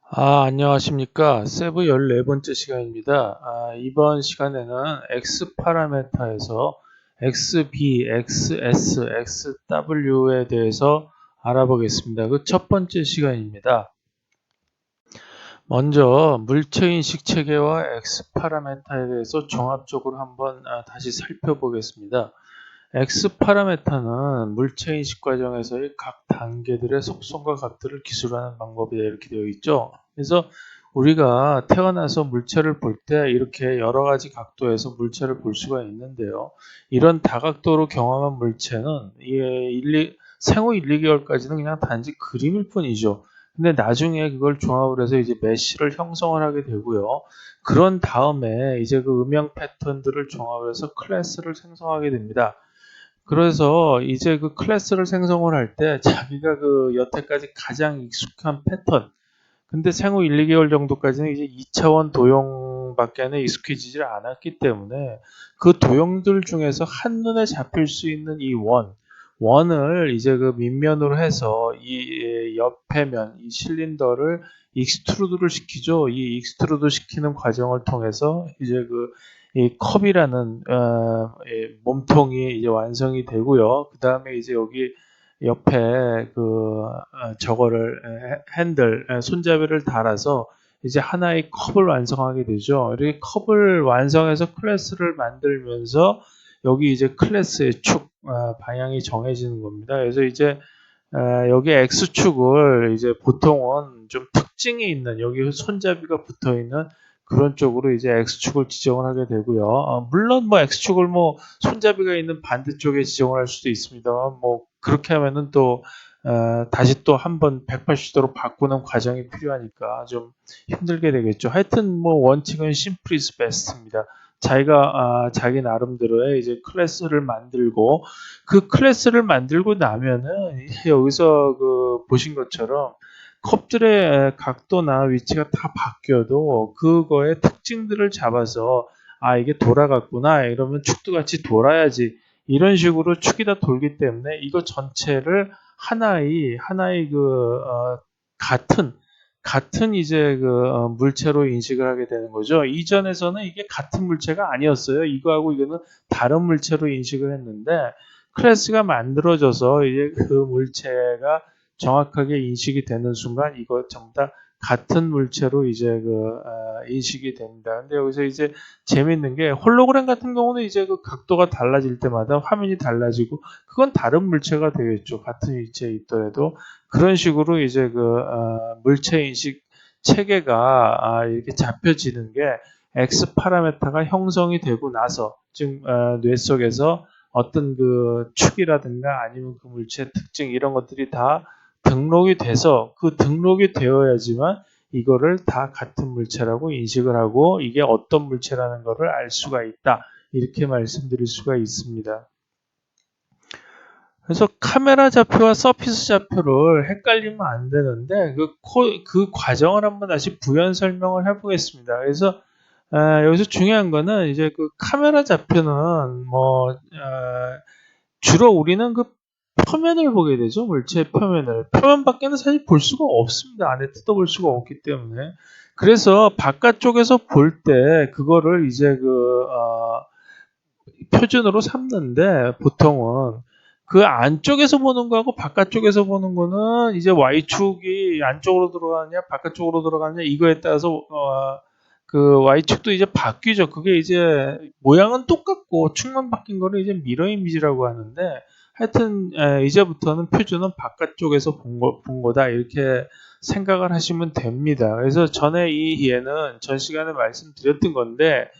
안녕하십니까. 세부 14번째 시간입니다. 이번 시간에는 X 파라메타에서 XB, XS, XW에 대해서 알아보겠습니다. 그 첫 번째 시간입니다. 먼저 물체인식 체계와 X 파라메타에 대해서 종합적으로 한번 다시 살펴보겠습니다. X 파라메타는 물체인식 과정에서의 각 단계들의 속성과 값들을 기술하는 방법이다 이렇게 되어 있죠. 그래서 우리가 태어나서 물체를 볼 때 이렇게 여러 가지 각도에서 물체를 볼 수가 있는데요. 이런 다각도로 경험한 물체는 생후 1, 2개월까지는 그냥 단지 그림일 뿐이죠. 근데 나중에 그걸 종합을 해서 이제 메쉬를 형성을 하게 되고요. 그런 다음에 이제 그 음영 패턴들을 종합을 해서 클래스를 생성하게 됩니다. 그래서 이제 그 클래스를 생성을 할 때 자기가 그 여태까지 가장 익숙한 패턴, 근데 생후 1, 2개월 정도까지는 이제 2차원 도형밖에는 익숙해지질 않았기 때문에 그 도형들 중에서 한눈에 잡힐 수 있는 이 원을 이제 그 밑면으로 해서 이 옆에 면, 이 실린더를 익스트루드를 시키죠. 이 익스트루드 시키는 과정을 통해서 이제 이 컵이라는 몸통이 이제 완성이 되고요. 그 다음에 이제 여기 옆에 저거를 핸들 손잡이를 달아서 이제 하나의 컵을 완성하게 되죠. 이렇게 컵을 완성해서 클래스를 만들면서 여기 이제 클래스의 축 방향이 정해지는 겁니다. 그래서 이제 여기 X축을 이제 보통은 좀 특징이 있는 여기 손잡이가 붙어 있는 그런 쪽으로 이제 X축을 지정을 하게 되고요. 물론 뭐 X축을 뭐 손잡이가 있는 반대쪽에 지정을 할 수도 있습니다만 뭐 그렇게 하면은 또 다시 또 한번 180도로 바꾸는 과정이 필요하니까 좀 힘들게 되겠죠. 하여튼 뭐 원칙은 심플 이즈 베스트입니다. 자기 나름대로의 이제 클래스를 만들고 그 클래스를 만들고 나면은 여기서 그 보신 것처럼 컵들의 각도나 위치가 다 바뀌어도 그거의 특징들을 잡아서 이게 돌아갔구나 이러면 축도 같이 돌아야지 이런 식으로 축이 다 돌기 때문에 이거 전체를 하나의 같은 이제 물체로 인식을 하게 되는 거죠. 이전에서는 이게 같은 물체가 아니었어요. 이거하고 이거는 다른 물체로 인식을 했는데 클래스가 만들어져서 이제 그 물체가 정확하게 인식이 되는 순간 이거 전부 다 같은 물체로 이제 인식이 됩니다. 근데 여기서 이제 재밌는 게 홀로그램 같은 경우는 이제 그 각도가 달라질 때마다 화면이 달라지고 그건 다른 물체가 되겠죠. 같은 위치에 있더라도 그런 식으로 이제 물체 인식 체계가 이렇게 잡혀지는 게 X 파라메타가 형성이 되고 나서 즉 뇌 속에서 어떤 그 축이라든가 아니면 그 물체의 특징 이런 것들이 다 등록이 돼서 그 등록이 되어야지만 이거를 다 같은 물체라고 인식을 하고 이게 어떤 물체라는 것을 알 수가 있다. 이렇게 말씀드릴 수가 있습니다. 그래서 카메라 좌표와 서피스 좌표를 헷갈리면 안 되는데 그 과정을 한번 다시 부연 설명을 해보겠습니다. 그래서 여기서 중요한 거는 이제 그 카메라 좌표는 주로 우리는 그 표면을 보게 되죠. 물체의 표면을. 표면밖에는 사실 볼 수가 없습니다. 안에 뜯어볼 수가 없기 때문에. 그래서 바깥쪽에서 볼 때 그거를 이제 표준으로 삼는데 보통은 그 안쪽에서 보는 거하고 바깥쪽에서 보는 거는 이제 Y축이 안쪽으로 들어가느냐 바깥쪽으로 들어가느냐 이거에 따라서 그 Y축도 이제 바뀌죠. 그게 이제 모양은 똑같고 축만 바뀐 거를 이제 미러 이미지라고 하는데 하여튼 이제부터는 표준은 바깥쪽에서 본 거다 이렇게 생각을 하시면 됩니다. 그래서 전에 이 예는 전 시간에 말씀드렸던 건데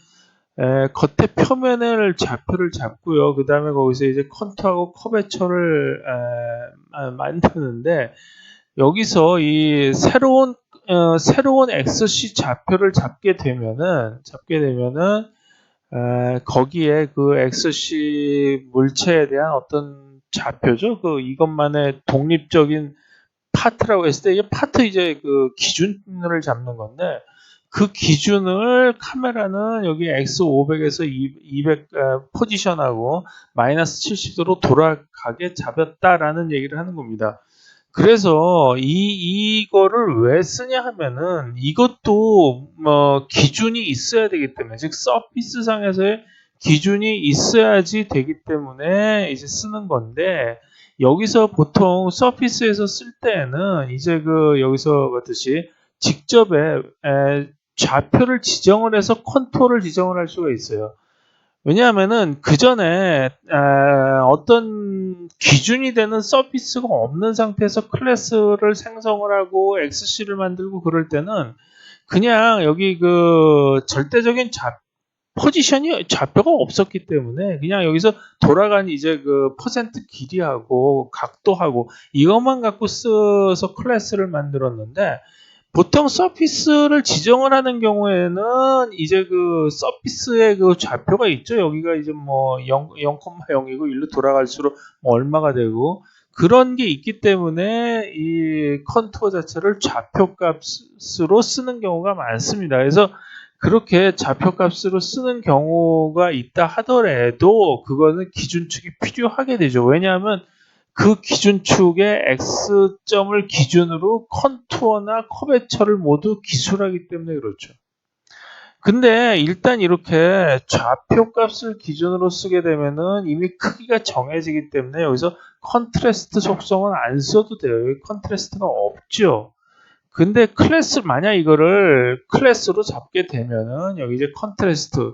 겉에 표면을 좌표를 잡고요. 그 다음에 거기서 이제 컨투하고 커베처를 만드는데 여기서 이 새로운 XC 좌표를 잡게 되면은 거기에 그 XC 물체에 대한 어떤 좌표죠. 이것만의 독립적인 파트라고 했을 때 이게 파트 이제 그 기준을 잡는 건데 그 기준을 카메라는 여기 X500에서 200 포지션하고 마이너스 70도로 돌아가게 잡았다라는 얘기를 하는 겁니다. 그래서 이거를 왜 쓰냐 하면은 이것도 기준이 있어야 되기 때문에, 즉 서피스 상에서의 기준이 있어야지 되기 때문에 이제 쓰는 건데, 여기서 보통 서피스에서 쓸 때는 이제 여기서 봤듯이 직접에 좌표를 지정을 해서 컨투어를 지정을 할 수가 있어요. 왜냐하면은 그 전에 어떤 기준이 되는 서피스가 없는 상태에서 클래스를 생성을 하고 XC를 만들고 그럴 때는 그냥 여기 절대적인 포지션이 좌표가 없었기 때문에 그냥 여기서 돌아간 이제 퍼센트 길이하고 각도하고 이것만 갖고 써서 클래스를 만들었는데, 보통 서피스를 지정을 하는 경우에는 이제 서피스의 좌표가 있죠. 여기가 이제 0,0이고 1로 돌아갈수록 얼마가 되고 그런 게 있기 때문에 이 컨투어 자체를 좌표값으로 쓰는 경우가 많습니다. 그래서 그렇게 좌표값으로 쓰는 경우가 있다 하더라도 그거는 기준축이 필요하게 되죠. 왜냐하면 그 기준축의 X점을 기준으로 컨투어나 커베처를 모두 기술하기 때문에 그렇죠. 근데 일단 이렇게 좌표값을 기준으로 쓰게 되면은 이미 크기가 정해지기 때문에 여기서 컨트래스트 속성은 안 써도 돼요. 여기 컨트래스트가 없죠. 근데 만약 이거를 클래스로 잡게 되면은 여기 이제 컨트래스트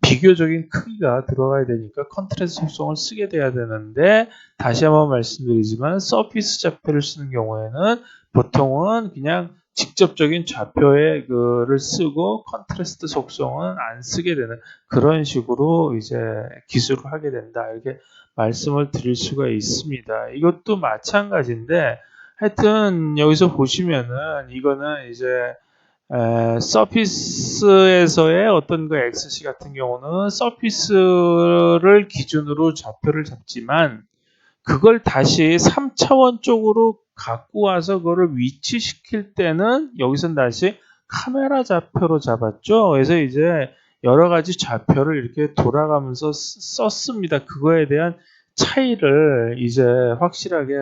비교적인 크기가 들어가야 되니까 컨트래스트 속성을 쓰게 돼야 되는데, 다시 한번 말씀드리지만 서피스 좌표를 쓰는 경우에는 보통은 그냥 직접적인 좌표의 를 쓰고 컨트래스트 속성은 안 쓰게 되는 그런 식으로 이제 기술을 하게 된다, 이렇게 말씀을 드릴 수가 있습니다. 이것도 마찬가지인데, 하여튼 여기서 보시면은 이거는 이제 서피스에서의 어떤 XC 같은 경우는 서피스를 기준으로 좌표를 잡지만 그걸 다시 3차원 쪽으로 갖고 와서 그거를 위치시킬 때는 여기선 다시 카메라 좌표로 잡았죠. 그래서 이제 여러 가지 좌표를 이렇게 돌아가면서 썼습니다. 그거에 대한 차이를 이제 확실하게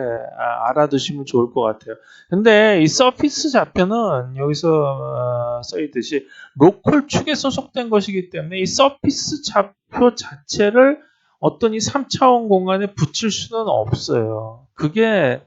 알아두시면 좋을 것 같아요. 근데 이 서피스 좌표는 여기서 써있듯이 로컬 축에 소속된 것이기 때문에 이 서피스 좌표 자체를 어떤 이 3차원 공간에 붙일 수는 없어요. 그게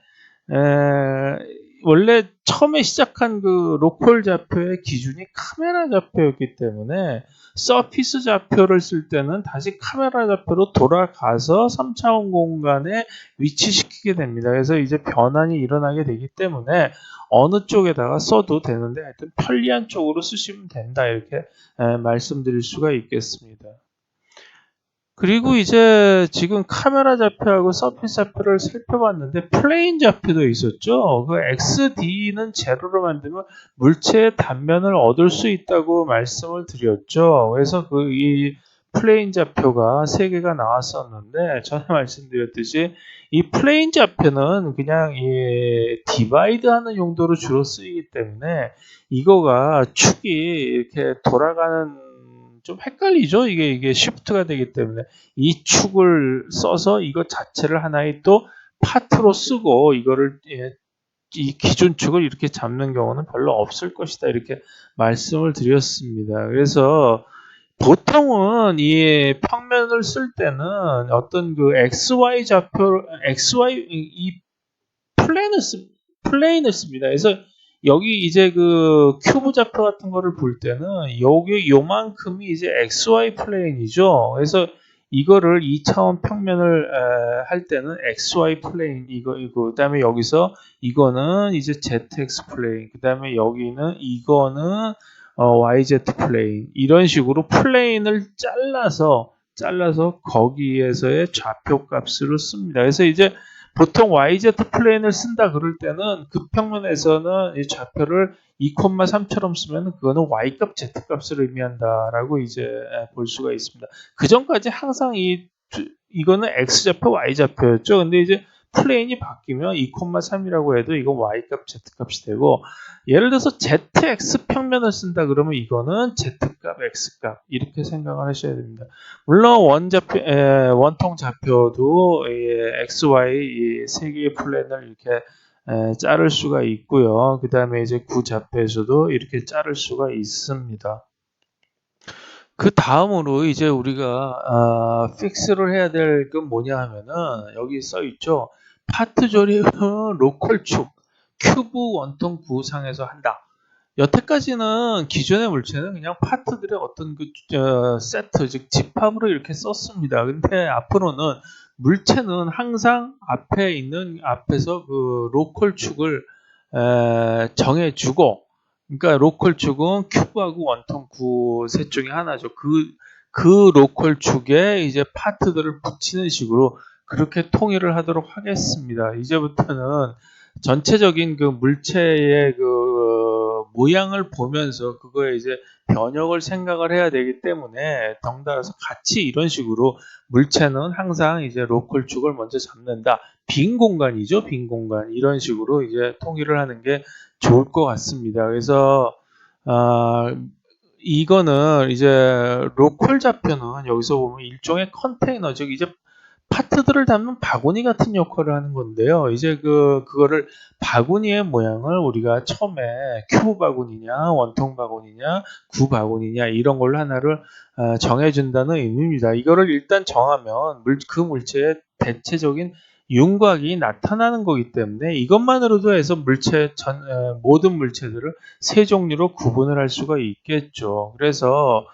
원래 처음에 시작한 로컬 좌표의 기준이 카메라 좌표였기 때문에 서피스 좌표를 쓸 때는 다시 카메라 좌표로 돌아가서 3차원 공간에 위치시키게 됩니다. 그래서 이제 변환이 일어나게 되기 때문에 어느 쪽에다가 써도 되는데 하여튼 편리한 쪽으로 쓰시면 된다, 이렇게 말씀드릴 수가 있겠습니다. 그리고 이제 지금 카메라 좌표하고 서피스 좌표를 살펴봤는데 플레인 좌표도 있었죠. 그 XD는 제로로 만들면 물체의 단면을 얻을 수 있다고 말씀을 드렸죠. 그래서 이 플레인 좌표가 3개가 나왔었는데, 전에 말씀드렸듯이 이 플레인 좌표는 그냥 이 디바이드 하는 용도로 주로 쓰이기 때문에 이거가 축이 이렇게 돌아가는, 좀 헷갈리죠. 이게 시프트가 되기 때문에 이 축을 써서 이거 자체를 하나의 또 파트로 쓰고 이거를 이 기준축을 이렇게 잡는 경우는 별로 없을 것이다, 이렇게 말씀을 드렸습니다. 그래서 보통은 이 평면을 쓸 때는 어떤 XY 좌표, XY 이 플레인을 씁니다. 그래서 여기 이제 큐브 좌표 같은 거를 볼 때는 여기 요만큼이 이제 XY 플레인이죠. 그래서 이거를 2차원 평면을 할 때는 XY 플레인 이거 그다음에 여기서 이거는 이제 ZX 플레인, 그다음에 여기는 이거는 YZ 플레인, 이런 식으로 플레인을 잘라서 거기에서의 좌표 값으로 씁니다. 그래서 이제 보통 YZ 플레인을 쓴다 그럴 때는 그 평면에서는 이 좌표를 2,3처럼 쓰면 그거는 Y값, Z값을 의미한다라고 이제 볼 수가 있습니다. 그 전까지 항상 이거는 X좌표, Y좌표였죠. 근데 이제 플레인이 바뀌면 2,3이라고 해도 이건 Y값, Z값이 되고, 예를 들어서 ZX 평면을 쓴다 그러면 이거는 Z값, X값 이렇게 생각을 하셔야 됩니다. 물론 원통 좌표도 XY 이 3개의 플랜을 이렇게 자를 수가 있고요. 그 다음에 이제 구좌표에서도 이렇게 자를 수가 있습니다. 그 다음으로 이제 우리가 픽스를 해야 될 건 뭐냐 하면은 여기 써 있죠. 파트 조립은 로컬 축 큐브 원통 구상에서 한다. 여태까지는 기존의 물체는 그냥 파트들의 어떤 세트, 즉 집합으로 이렇게 썼습니다. 근데 앞으로는 물체는 항상 앞에서 그 로컬 축을 정해주고, 그러니까 로컬 축은 큐브하고 원통 구 셋 중에 하나죠. 그 로컬 축에 이제 파트들을 붙이는 식으로 그렇게 통일을 하도록 하겠습니다. 이제부터는 전체적인 그 물체의 그 모양을 보면서 그거에 이제 변형을 생각을 해야 되기 때문에 덩달아서 같이 이런 식으로 물체는 항상 이제 로컬 축을 먼저 잡는다. 빈 공간이죠, 빈 공간. 이런 식으로 이제 통일을 하는 게 좋을 것 같습니다. 그래서 이거는 이제 로컬 좌표는 여기서 보면 일종의 컨테이너, 즉 이제 파트들을 담는 바구니 같은 역할을 하는 건데요. 이제 그거를 바구니의 모양을 우리가 처음에 큐브 바구니냐, 원통 바구니냐, 구 바구니냐 이런 걸로 하나를 정해준다는 의미입니다. 이거를 일단 정하면 그 물체의 대체적인 윤곽이 나타나는 거기 때문에 이것만으로도 해서 모든 물체들을 세 종류로 구분을 할 수가 있겠죠. 그래서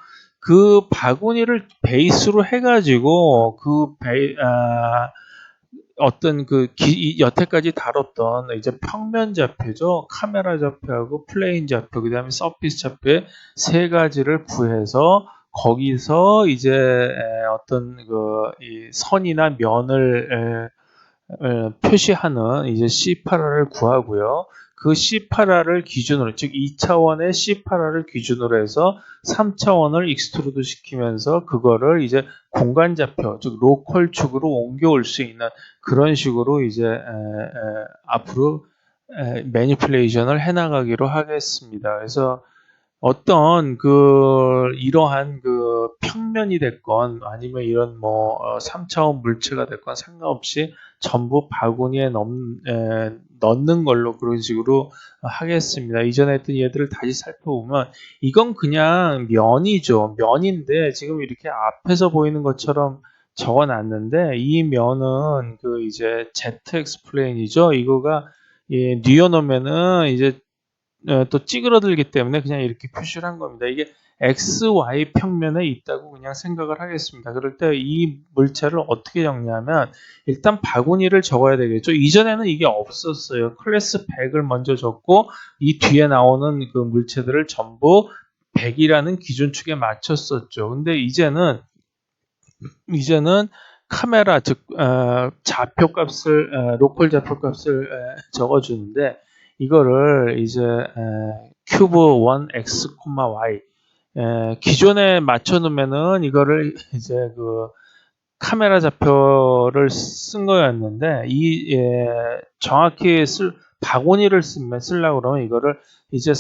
그 바구니를 베이스로 해가지고 어떤 여태까지 다뤘던 이제 평면 좌표죠. 카메라 좌표하고 플레인 좌표, 그 다음에 서피스 좌표의 세 가지를 구해서 거기서 이제 어떤 이 선이나 면을 표시하는 이제 C8R을 구하고요. 그 C8R을 기준으로, 즉 2차원의 C8R을 기준으로 해서 3차원을 익스트루드 시키면서 그거를 이제 공간 좌표, 즉 로컬 축으로 옮겨올 수 있는 그런 식으로 이제 앞으로 매니플레이션을 해나가기로 하겠습니다. 그래서 어떤 이러한 평면이 됐건 아니면 이런 3차원 물체가 됐건 상관없이 전부 바구니에 넣는 걸로 그런 식으로 하겠습니다. 이전에 했던 얘들을 다시 살펴보면 이건 그냥 면이죠. 면인데 지금 이렇게 앞에서 보이는 것처럼 적어놨는데 이 면은 이제 ZX 플레인이죠. 이거가 뉘어놓으면은 이제 또 찌그러들기 때문에 그냥 이렇게 표시를 한 겁니다. 이게 XY 평면에 있다고 그냥 생각을 하겠습니다. 그럴 때 이 물체를 어떻게 정리하면 일단 바구니를 적어야 되겠죠. 이전에는 이게 없었어요. 클래스 100을 먼저 적고 이 뒤에 나오는 그 물체들을 전부 100이라는 기준축에 맞췄었죠. 근데 이제는 카메라 즉 좌표값을 로컬 좌표값을 적어주는데 이거를 이제 큐브 1x, y 기존에 맞춰놓으면은 이거를 이제 카메라 좌표를 쓴 거였는데 정확히 바구니를 쓰려고 그러면 이거를 이제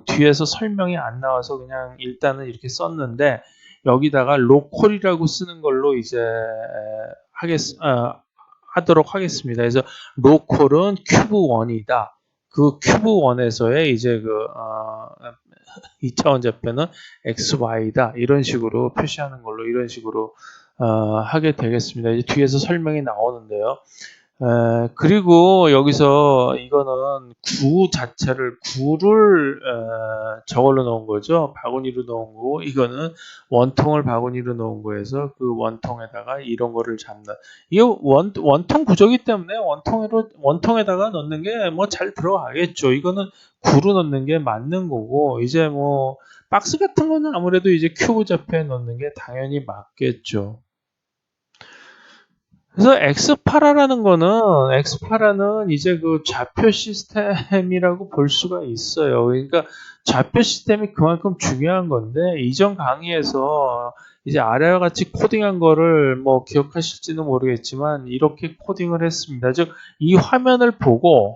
뒤에서 설명이 안 나와서 그냥 일단은 이렇게 썼는데 여기다가 로컬이라고 쓰는 걸로 이제 하도록 하겠습니다. 그래서 로컬은 큐브 1이다. 그 큐브 1에서의 이제 2차원 좌표는 XY다. 이런 식으로 표시하는 걸로 이런 식으로 하게 되겠습니다. 이제 뒤에서 설명이 나오는데요. 그리고 여기서 이거는 구를 저걸로 넣은 거죠. 바구니로 넣은 거고, 이거는 원통을 바구니로 넣은 거에서 그 원통에다가 이런 거를 잡는. 이게 원통 구조기 때문에 원통에다가 넣는 게 뭐 잘 들어가겠죠. 이거는 구로 넣는 게 맞는 거고, 이제 박스 같은 거는 아무래도 이제 큐브 좌표에 넣는 게 당연히 맞겠죠. 그래서 엑스파라는 이제 좌표 시스템이라고 볼 수가 있어요. 그러니까 좌표 시스템이 그만큼 중요한 건데 이전 강의에서 이제 아래와 같이 코딩한 거를 기억하실지는 모르겠지만 이렇게 코딩을 했습니다. 즉 이 화면을 보고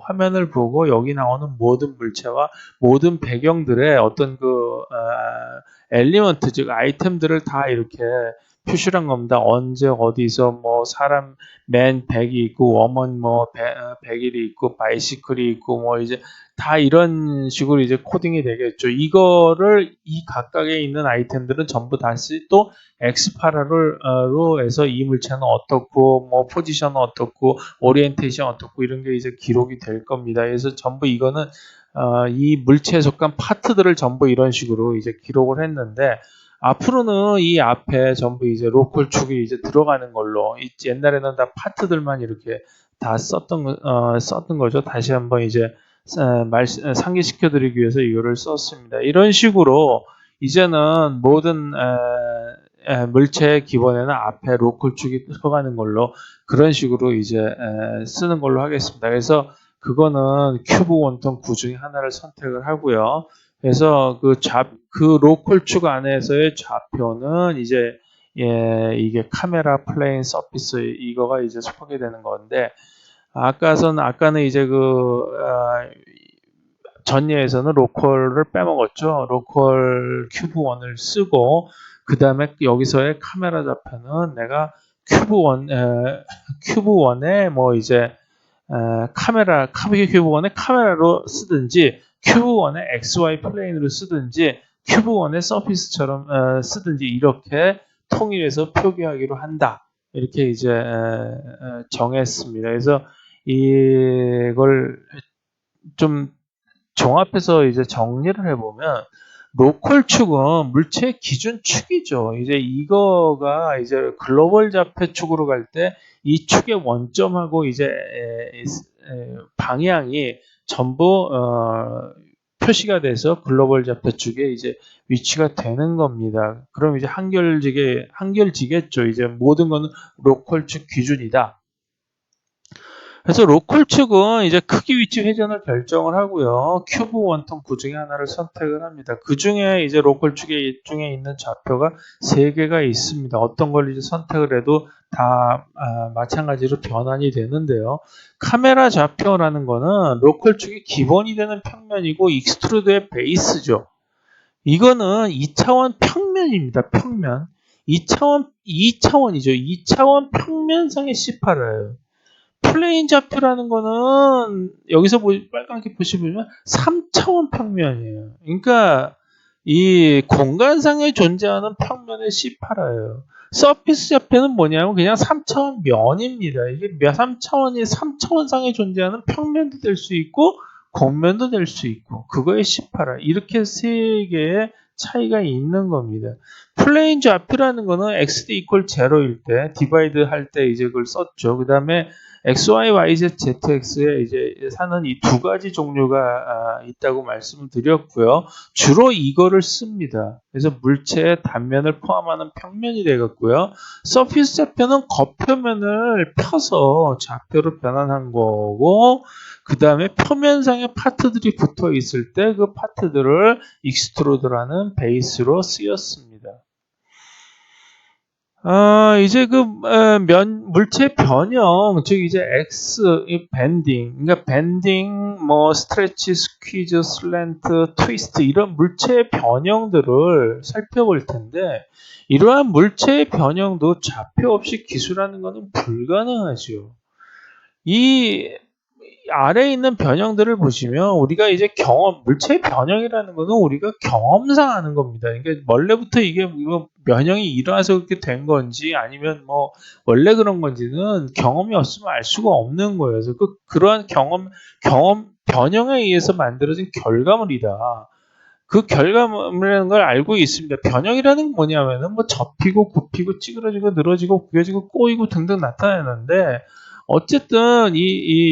여기 나오는 모든 물체와 모든 배경들의 어떤 엘리먼트 즉 아이템들을 다 이렇게 표시를 한 겁니다. 언제 어디서 뭐 사람 맨 100이 있고 워먼 뭐 100일이 있고 바이시클이 있고 뭐 이제 다 이런 식으로 이제 코딩이 되겠죠. 이거를 이 각각에 있는 아이템들은 전부 다시 또 엑스파라로 해서 이 물체는 어떻고 뭐 포지션은 어떻고 오리엔테이션 어떻고 이런 게 이제 기록이 될 겁니다. 그래서 전부 이거는 이 물체에 속한 파트들을 전부 이런 식으로 이제 기록을 했는데 앞으로는 이 앞에 전부 이제 로컬 축이 이제 들어가는 걸로 옛날에는 다 파트들만 이렇게 다 썼던 거죠. 다시 한번 이제 상기시켜 드리기 위해서 이거를 썼습니다. 이런 식으로 이제는 모든 물체의 기본에는 앞에 로컬 축이 들어가는 걸로 그런 식으로 이제 쓰는 걸로 하겠습니다. 그래서 그거는 큐브 원통 구 중에 하나를 선택을 하고요. 그래서 그 로컬 축 안에서의 좌표는 이제 이게 카메라 플레인 서피스 이거가 이제 속하게 되는 건데 아까는 이제 전예에서는 로컬을 빼먹었죠. 로컬 큐브 1을 쓰고 그 다음에 여기서의 카메라 좌표는 내가 큐브 1에 뭐 이제 큐브 1의 카메라로 쓰든지 큐브 1의 XY 플레인으로 쓰든지 큐브 1의 서피스처럼 쓰든지 이렇게 통일해서 표기하기로 한다. 이렇게 이제 정했습니다. 그래서 이걸 좀 종합해서 이제 정리를 해보면 로컬 축은 물체의 기준 축이죠. 이제 이거가 이제 글로벌 좌표 축으로 갈 때 이 축의 원점하고 이제 방향이 전부 표시가 돼서 글로벌 좌표 축에 이제 위치가 되는 겁니다. 그럼 이제 한결지겠죠. 이제 모든 거는 로컬 축 기준이다. 그래서 로컬 축은 이제 크기, 위치, 회전을 결정을 하고요. 큐브 원통 구 중에 하나를 선택을 합니다. 그 중에 이제 로컬 중에 있는 좌표가 3개가 있습니다. 어떤 걸 이제 선택을 해도 다 마찬가지로 변환이 되는데요. 카메라 좌표라는 거는 로컬 축이 기본이 되는 평면이고 익스트루드의 베이스죠. 이거는 2차원 평면입니다. 평면. 2차원이죠. 2차원 평면상의 C8예요. 플레인 좌표라는 거는 여기서 빨갛게 보시면 3차원 평면이에요. 그러니까 이 공간상에 존재하는 평면의 C8예요. 서피스 좌표는 뭐냐면 그냥 3차원 면입니다. 이게 3차원상에 존재하는 평면도 될 수 있고 곡면도 될 수 있고 그거의 C8아. 이렇게 3개의 차이가 있는 겁니다. 플레인 좌표라는 거는 XD equal 0일 때 디바이드 할 때 이제 그걸 썼죠. 그 다음에 XY, YZ, ZX에 이제 사는 이 2가지 종류가 있다고 말씀을 드렸고요. 주로 이거를 씁니다. 그래서 물체의 단면을 포함하는 평면이 되겠고요. 서피스 좌표는 겉표면을 펴서 좌표로 변환한 거고, 그 다음에 표면상에 파트들이 붙어 있을 때 그 파트들을 익스트루드라는 베이스로 쓰였습니다. 이제 물체 변형, 즉 이제 밴딩, 그러니까 밴딩, 뭐 스트레치, 스퀴즈, 슬랜트, 트위스트 이런 물체의 변형들을 살펴볼 텐데 이러한 물체의 변형도 좌표 없이 기술하는 것은 불가능하죠. 이 아래에 있는 변형들을 보시면 우리가 이제 물체의 변형이라는 것은 우리가 경험상 하는 겁니다. 그러니까 원래부터 이게 변형이 일어나서 그렇게 된 건지 아니면 뭐 원래 그런 건지는 경험이 없으면 알 수가 없는 거예요. 그래서 그러한 변형에 의해서 만들어진 결과물이다. 그 결과물이라는 걸 알고 있습니다. 변형이라는 건 뭐냐면은 뭐 접히고 굽히고 찌그러지고 늘어지고 구겨지고 꼬이고 등등 나타나는데 어쨌든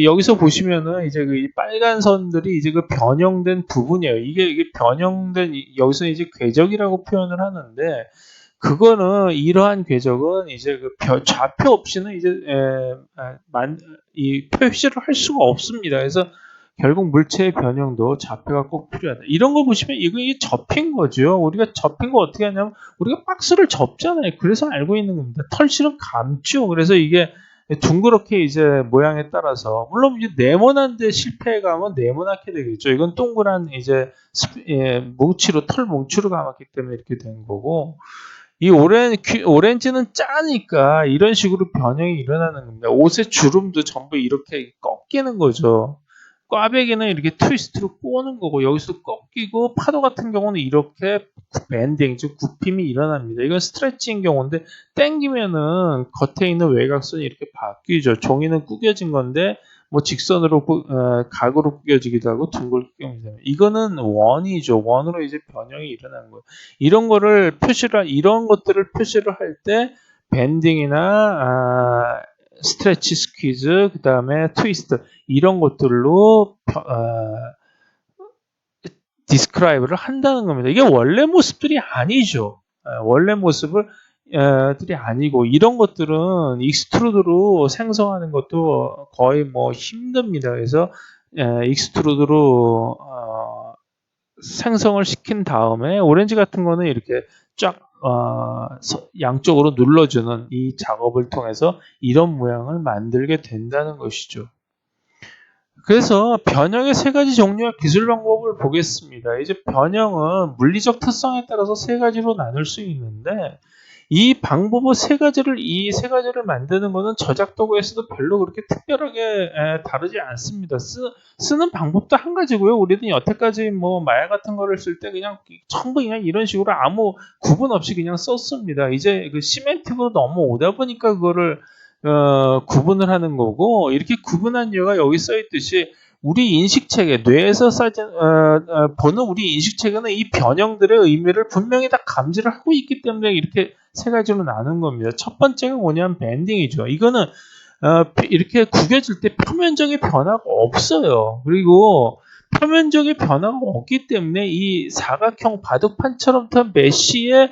여기서 보시면은 이제 이 빨간 선들이 이제 그 변형된 부분이에요. 이게 변형된 여기서 이제 궤적이라고 표현을 하는데 그거는 이러한 궤적은 이제 좌표 없이는 이제 이 표시를 할 수가 없습니다. 그래서 결국 물체의 변형도 좌표가 꼭 필요하다. 이런 거 보시면 이게 접힌 거죠. 우리가 접힌 거 어떻게 하냐면 우리가 박스를 접잖아요. 그래서 알고 있는 겁니다. 털실은 감죠. 그래서 이게 둥그렇게 이제 모양에 따라서 물론 이제 네모난데 실패해 가면 네모나게 되겠죠. 이건 동그란 이제 뭉치로 털 뭉치로 감았기 때문에 이렇게 된 거고 이 오렌지는 짜니까 이런 식으로 변형이 일어나는 겁니다. 옷의 주름도 전부 이렇게 꺾이는 거죠. 꽈배기는 이렇게 트위스트로 꼬는 거고 여기서 꺾이고 파도 같은 경우는 이렇게 밴딩 즉 굽힘이 일어납니다. 이건 스트레칭 경우인데 당기면은 겉에 있는 외곽선이 이렇게 바뀌죠. 종이는 구겨진 건데 뭐 직선으로 각으로 구겨지기도 하고 둥글게 구겨지기도 합니다. 이거는 원이죠. 원으로 이제 변형이 일어나는 거예요. 이런 것들을 표시를 할 때 밴딩이나 스트레치 스퀴즈 그다음에 트위스트 이런 것들로 디스크라이브를 한다는 겁니다. 이게 원래 모습들이 아니죠. 원래 모습을 들이 아니고 이런 것들은 익스트루드로 생성하는 것도 거의 뭐 힘듭니다. 그래서 익스트루드로 생성을 시킨 다음에 오렌지 같은 거는 이렇게 쫙 양쪽으로 눌러주는 이 작업을 통해서 이런 모양을 만들게 된다는 것이죠. 그래서 변형의 세 가지 종류와 기술 방법을 보겠습니다. 이제 변형은 물리적 특성에 따라서 세 가지로 나눌 수 있는데 이 방법의 이 세 가지를 만드는 것은 저작 도구에서도 별로 그렇게 특별하게 다르지 않습니다. 쓰는 방법도 한 가지고요. 우리는 여태까지 뭐 마야 같은 거를 쓸 때 그냥 전부 그냥 이런 식으로 아무 구분 없이 그냥 썼습니다. 이제 그 시멘틱으로 넘어오다 보니까 그거를 구분을 하는 거고 이렇게 구분한 이유가 여기 써 있듯이 우리 인식체계, 뇌에서 보는 우리 인식체계는 이 변형들의 의미를 분명히 다 감지를 하고 있기 때문에 이렇게 세 가지로 나눈 겁니다. 첫 번째가 뭐냐면 밴딩이죠. 이거는 이렇게 구겨질 때 표면적인 변화가 없어요. 그리고 표면적인 변화가 없기 때문에 이 사각형 바둑판처럼 된 메쉬의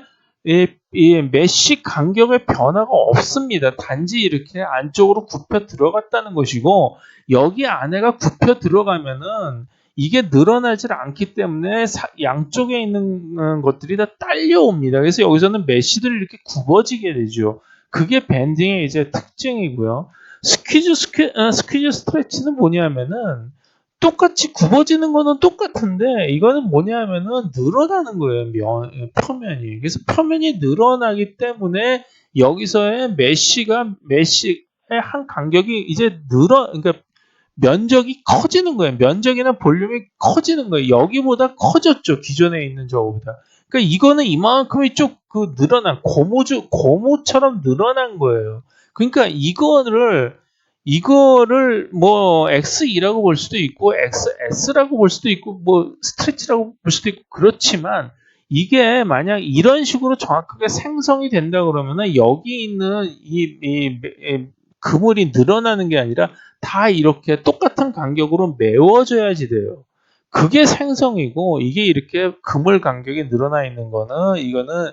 이 메쉬 간격의 변화가 없습니다. 단지 이렇게 안쪽으로 굽혀 들어갔다는 것이고 여기 안에가 굽혀 들어가면은 이게 늘어나질 않기 때문에 양쪽에 있는 것들이 다 딸려옵니다. 그래서 여기서는 메쉬들이 이렇게 굽어지게 되죠. 그게 밴딩의 이제 특징이고요. 스퀴즈 스트레치는 뭐냐면은 똑같이 굽어지는 거는 똑같은데 이거는 뭐냐면은 늘어나는 거예요. 표면이. 그래서 표면이 늘어나기 때문에 여기서의 메쉬의 한 간격이 이제 그러니까 면적이 커지는 거예요. 면적이나 볼륨이 커지는 거예요. 여기보다 커졌죠. 기존에 있는 저거보다. 그러니까 이거는 이만큼이 쭉 고무처럼 늘어난 거예요. 그러니까 이거를 뭐 X2라고 볼 수도 있고 XS라고 볼 수도 있고 뭐 스트레치라고 볼 수도 있고 그렇지만 이게 만약 이런 식으로 정확하게 생성이 된다 그러면은 여기 있는 이 그물이 늘어나는 게 아니라 다 이렇게 똑같은 간격으로 메워져야지 돼요. 그게 생성이고 이게 이렇게 그물 간격이 늘어나 있는 거는 이거는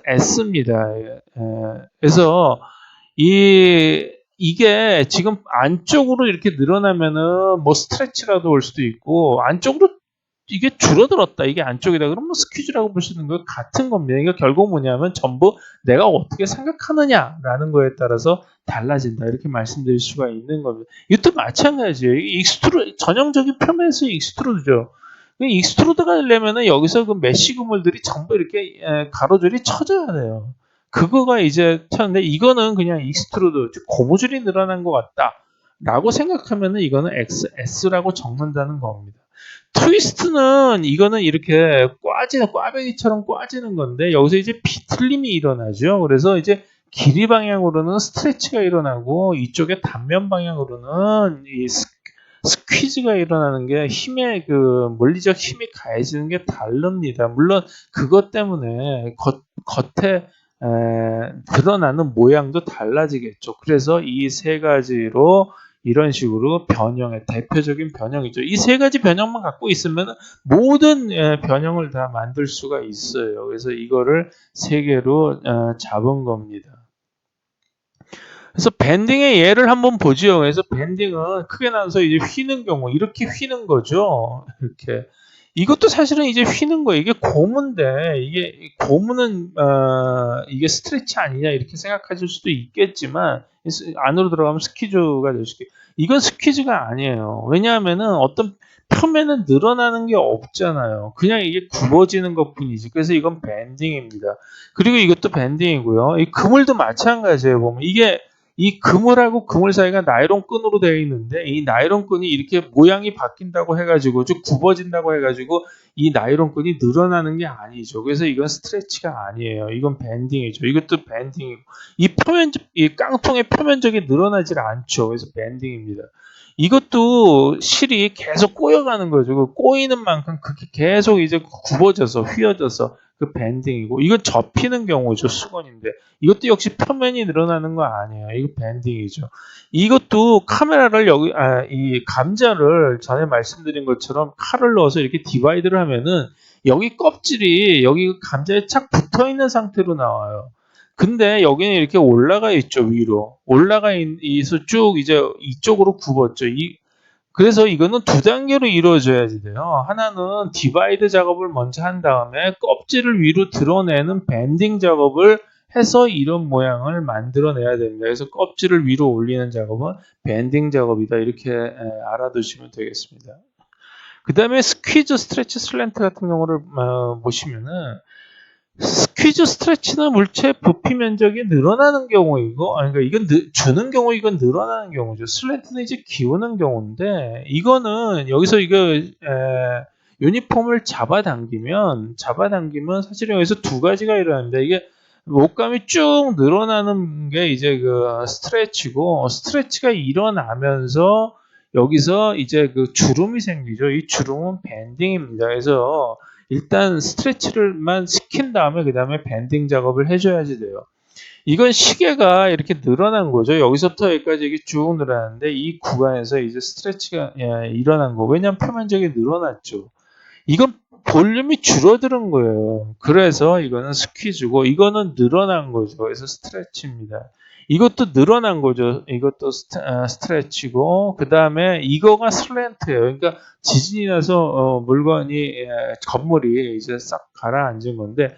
S입니다. 그래서 이게 지금 안쪽으로 이렇게 늘어나면은 뭐 스트레치라도 올 수도 있고 안쪽으로 이게 줄어들었다. 이게 안쪽이다. 그러면 스퀴즈라고 볼 수 있는 거 같은 겁니다. 그러니까 결국 뭐냐면 전부 내가 어떻게 생각하느냐라는 거에 따라서 달라진다. 이렇게 말씀드릴 수가 있는 겁니다. 이것도 마찬가지예요. 전형적인 표면에서의 익스트루드죠. 익스트루드가 되려면은 여기서 그 메쉬 그물들이 전부 이렇게 가로줄이 쳐져야 돼요. 그거가 이제 쳤는데 이거는 그냥 익스트루드, 즉 고무줄이 늘어난 것 같다라고 생각하면은 이거는 XS라고 적는다는 겁니다. 트위스트는 이거는 이렇게 꽈배기처럼 꽈지는 건데 여기서 이제 비틀림이 일어나죠. 그래서 이제 길이 방향으로는 스트레치가 일어나고 이쪽에 단면 방향으로는 이 스퀴즈가 일어나는 게 그 물리적 힘이 가해지는 게 다릅니다. 물론 그것 때문에 겉에 드러나는 모양도 달라지겠죠. 그래서 이 세 가지로 이런 식으로 대표적인 변형이죠. 이 세 가지 변형만 갖고 있으면 모든 변형을 다 만들 수가 있어요. 그래서 이거를 세 개로 잡은 겁니다. 그래서 밴딩의 예를 한번 보죠. 그래서 밴딩은 크게 나눠서 이제 휘는 경우 이렇게 휘는 거죠. 이렇게 이것도 사실은 이제 휘는 거예요. 이게 고무인데 이게 고무는 이게 스트레치 아니냐 이렇게 생각하실 수도 있겠지만 안으로 들어가면 스퀴즈가 될 수 있게 이건 스퀴즈가 아니에요. 왜냐하면은 어떤 표면은 늘어나는 게 없잖아요. 그냥 이게 굽어지는 것뿐이지. 그래서 이건 밴딩입니다. 그리고 이것도 밴딩이고요. 이 그물도 마찬가지예요. 보면 이게 이 그물하고 그물 사이가 나이론 끈으로 되어 있는데 이 나이론 끈이 이렇게 모양이 바뀐다고 해가지고 쭉 굽어진다고 해가지고 이 나이론 끈이 늘어나는 게 아니죠. 그래서 이건 스트레치가 아니에요. 이건 밴딩이죠. 이것도 밴딩이고 이 깡통의 표면적이 늘어나질 않죠. 그래서 밴딩입니다. 이것도 실이 계속 꼬여가는 거죠. 그 꼬이는 만큼 그게 계속 이제 굽어져서 휘어져서 그 밴딩이고 이건 접히는 경우죠. 수건인데 이것도 역시 표면이 늘어나는 거 아니에요. 이거 밴딩이죠. 이것도 카메라를 이 감자를 전에 말씀드린 것처럼 칼을 넣어서 이렇게 디바이드를 하면은 여기 껍질이 여기 감자에 착 붙어 있는 상태로 나와요. 근데 여기는 이렇게 올라가 있죠, 위로. 올라가 있어 쭉 이제 이쪽으로 굽었죠. 그래서 이거는 두 단계로 이루어져야지 돼요. 하나는 디바이드 작업을 먼저 한 다음에 껍질을 위로 드러내는 밴딩 작업을 해서 이런 모양을 만들어내야 됩니다. 그래서 껍질을 위로 올리는 작업은 밴딩 작업이다. 이렇게 알아두시면 되겠습니다. 그 다음에 스퀴즈, 스트레치, 슬랜트 같은 경우를 보시면은 스퀴즈 스트레치는 물체의 부피 면적이 늘어나는 경우이고, 그러니까 이건 주는 경우 이건 늘어나는 경우죠. 슬랜트는 이제 기우는 경우인데, 이거는 여기서 유니폼을 잡아당기면 사실은 여기서 두 가지가 일어납니다. 이게 목감이 쭉 늘어나는 게 이제 그 스트레치고, 스트레치가 일어나면서 여기서 이제 그 주름이 생기죠. 이 주름은 밴딩입니다. 그래서 일단 스트레치를만 시킨 다음에 그 다음에 밴딩 작업을 해줘야지 돼요. 이건 시계가 이렇게 늘어난 거죠. 여기서부터 여기까지 이게 쭉 늘어나는데 이 구간에서 이제 스트레치가 일어난 거. 왜냐하면 표면적이 늘어났죠. 이건 볼륨이 줄어드는 거예요. 그래서 이거는 스퀴즈고 이거는 늘어난 거죠. 그래서 스트레치입니다. 이것도 늘어난 거죠. 이것도 스트레치고 그 다음에 이거가 슬랜트예요. 그러니까 지진이 나서 물건이 건물이 이제 싹 가라앉은 건데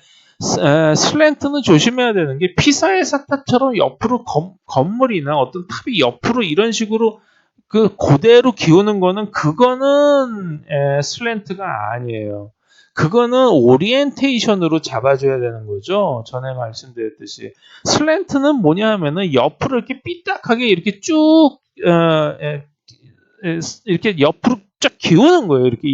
슬랜트는 조심해야 되는 게 피사의 사탑처럼 옆으로 건물이나 어떤 탑이 옆으로 이런 식으로 그 그대로 기우는 거는 그거는 슬랜트가 아니에요. 그거는 오리엔테이션으로 잡아줘야 되는 거죠. 전에 말씀드렸듯이 슬랜트는 뭐냐 하면은 옆으로 이렇게 삐딱하게 이렇게 쭉 이렇게 옆으로 쫙 기우는 거예요. 이렇게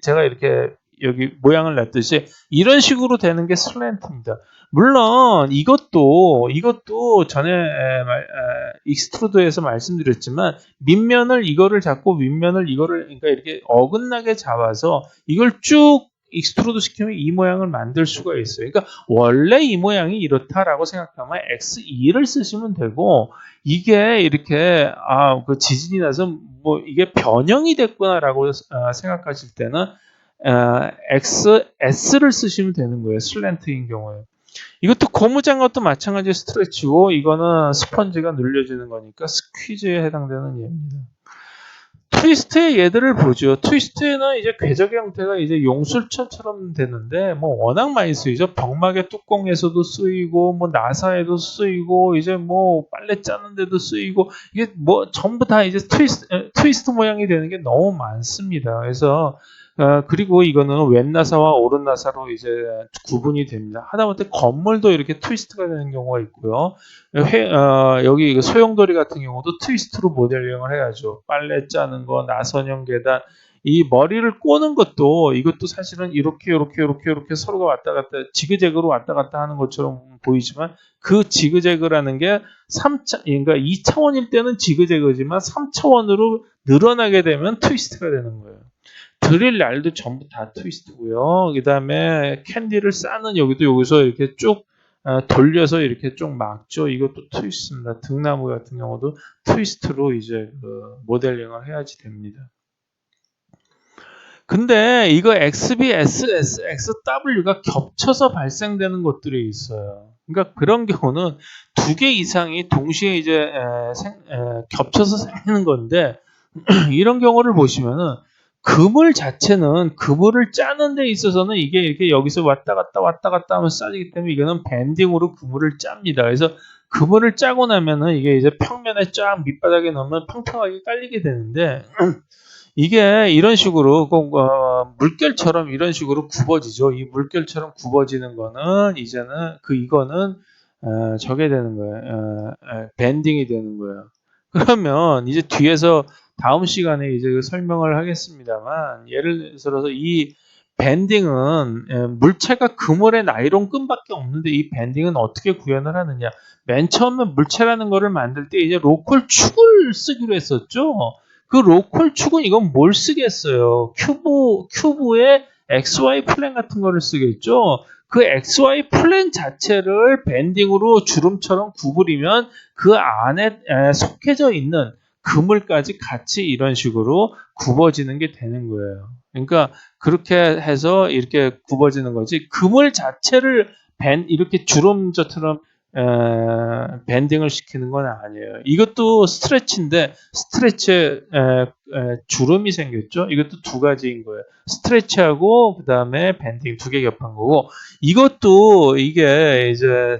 제가 이렇게 여기 모양을 냈듯이 이런 식으로 되는 게 슬랜트입니다. 물론 이것도 전에 익스트루드에서 말씀드렸지만 밑면을 이거를 잡고 윗면을 이거를 그러니까 이렇게 어긋나게 잡아서 이걸 쭉 익스트루드 시키면 이 모양을 만들 수가 있어요. 그러니까 원래 이 모양이 이렇다라고 생각하면 X2를 쓰시면 되고 이게 이렇게 그 지진이 나서 뭐 이게 변형이 됐구나라고 생각하실 때는 XS를 쓰시면 되는 거예요. 슬랜트인 경우에. 이것도 고무장갑도 마찬가지 스트레치고 이거는 스펀지가 늘려지는 거니까 스퀴즈에 해당되는 예입니다. 트위스트의 예들을 보죠. 트위스트는 이제 궤적의 형태가 이제 용술천처럼 되는데 뭐 워낙 많이 쓰이죠. 병막의 뚜껑에서도 쓰이고 뭐 나사에도 쓰이고 이제 뭐 빨래 짜는 데도 쓰이고 이게 뭐 전부 다 이제 트위스트 모양이 되는 게 너무 많습니다. 그래서 그리고 이거는 왼 나사와 오른 나사로 이제 구분이 됩니다. 하다못해 건물도 이렇게 트위스트가 되는 경우가 있고요. 여기 소용돌이 같은 경우도 트위스트로 모델링을 해야죠. 빨래 짜는 거, 나선형 계단, 이 머리를 꼬는 것도 이것도 사실은 이렇게 서로가 왔다 갔다 지그재그로 왔다 갔다 하는 것처럼 보이지만 그 지그재그라는 게 3차, 그러니까 2차원일 때는 지그재그지만 3차원으로 늘어나게 되면 트위스트가 되는 거예요. 드릴 날도 전부 다 트위스트고요. 그 다음에 캔디를 싸는 여기서 이렇게 쭉 돌려서 이렇게 쭉 막죠. 이것도 트위스트입니다. 등나무 같은 경우도 트위스트로 이제 모델링을 해야지 됩니다. 근데 이거 XB, SS, XW가 겹쳐서 발생되는 것들이 있어요. 그러니까 그런 경우는 두 개 이상이 동시에 이제 겹쳐서 생기는 건데 이런 경우를 보시면은 그물 자체는 그물을 짜는 데 있어서는 이게 이렇게 여기서 왔다 갔다 하면 싸지기 때문에 이거는 밴딩으로 그물을 짭니다. 그래서 그물을 짜고 나면은 이게 이제 평면에 쫙 밑바닥에 넣으면 평평하게 깔리게 되는데 이게 이런 식으로 물결처럼 이런 식으로 굽어지죠. 이 물결처럼 굽어지는 거는 이제는 이거는 저게 되는 거예요. 밴딩이 되는 거예요. 그러면 이제 뒤에서 다음 시간에 이제 설명을 하겠습니다만 예를 들어서 이 밴딩은 물체가 그물의 나이론 끈밖에 없는데 이 밴딩은 어떻게 구현을 하느냐? 맨 처음에 물체라는 거를 만들 때 이제 로컬 축을 쓰기로 했었죠. 그 로컬 축은 이건 뭘 쓰겠어요? 큐브의 XY 플랜 같은 거를 쓰겠죠. 그 XY 플랜 자체를 밴딩으로 주름처럼 구부리면 그 안에 속해져 있는 그물까지 같이 이런 식으로 굽어지는 게 되는 거예요. 그러니까 그렇게 해서 이렇게 굽어지는 거지. 그물 자체를 이렇게 주름처럼 밴딩을 시키는 건 아니에요. 이것도 스트레치인데 스트레치에 주름이 생겼죠. 이것도 두 가지인 거예요. 스트레치하고 그 다음에 밴딩 두 개 겹한 거고 이것도 이게 이제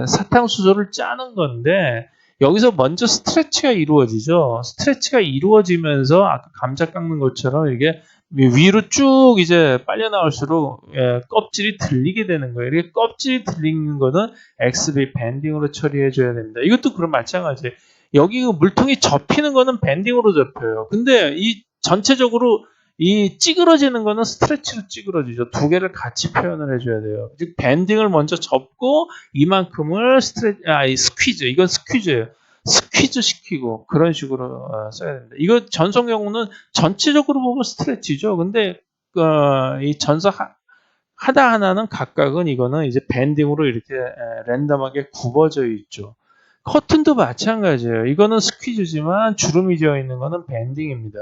사탕수수를 짜는 건데 여기서 먼저 스트레치가 이루어지죠. 스트레치가 이루어지면서 아까 감자 깎는 것처럼 이게 위로 쭉 이제 빨려 나올수록 껍질이 들리게 되는 거예요. 이렇게 껍질이 들리는 거는 XB 밴딩으로 처리해 줘야 됩니다. 이것도 그런 마찬가지예요. 여기 물통이 접히는 거는 밴딩으로 접혀요. 근데 이 전체적으로 이 찌그러지는 거는 스트레치로 찌그러지죠. 두 개를 같이 표현을 해줘야 돼요. 즉 밴딩을 먼저 접고 이만큼을 스퀴즈. 이건 스퀴즈예요. 스퀴즈 시키고 그런 식으로 써야 됩니다. 이거 전송 경우는 전체적으로 보면 스트레치죠. 근데 이 전서 하다 하나는 각각은 이거는 이제 밴딩으로 이렇게 랜덤하게 굽어져 있죠. 커튼도 마찬가지예요. 이거는 스퀴즈지만 주름이 지어 있는 거는 밴딩입니다.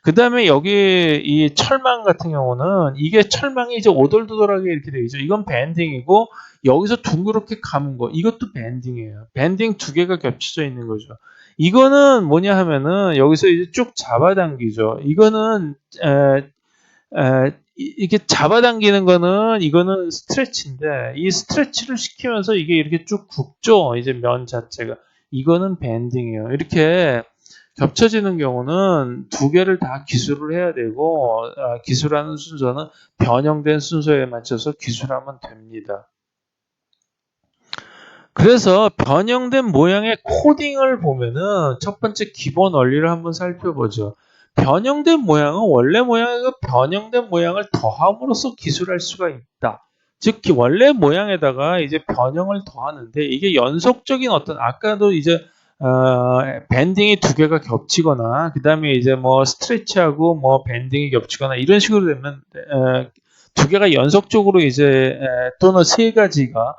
그 다음에 여기 이 철망 같은 경우는 이게 철망이 이제 오돌도돌하게 이렇게 되어 있죠. 이건 밴딩이고 여기서 둥그렇게 감은 거 이것도 밴딩이에요. 밴딩 두 개가 겹쳐져 있는 거죠. 이거는 뭐냐 하면은 여기서 이제 쭉 잡아당기죠. 이거는 이게 잡아당기는 거는 이거는 스트레치인데 이 스트레치를 시키면서 이게 이렇게 쭉 굽죠. 이제 면 자체가 이거는 밴딩이에요. 이렇게 겹쳐지는 경우는 두 개를 다 기술을 해야 되고 기술하는 순서는 변형된 순서에 맞춰서 기술하면 됩니다. 그래서 변형된 모양의 코딩을 보면은 첫 번째 기본 원리를 한번 살펴보죠. 변형된 모양은 원래 모양의 그 변형된 모양을 더함으로써 기술할 수가 있다. 즉 원래 모양에다가 이제 변형을 더하는데 이게 연속적인 어떤 아까도 이제 밴딩이 두 개가 겹치거나 그 다음에 이제 뭐 스트레치하고 뭐 밴딩이 겹치거나 이런 식으로 되면 두 개가 연속적으로 이제 또는 세 가지가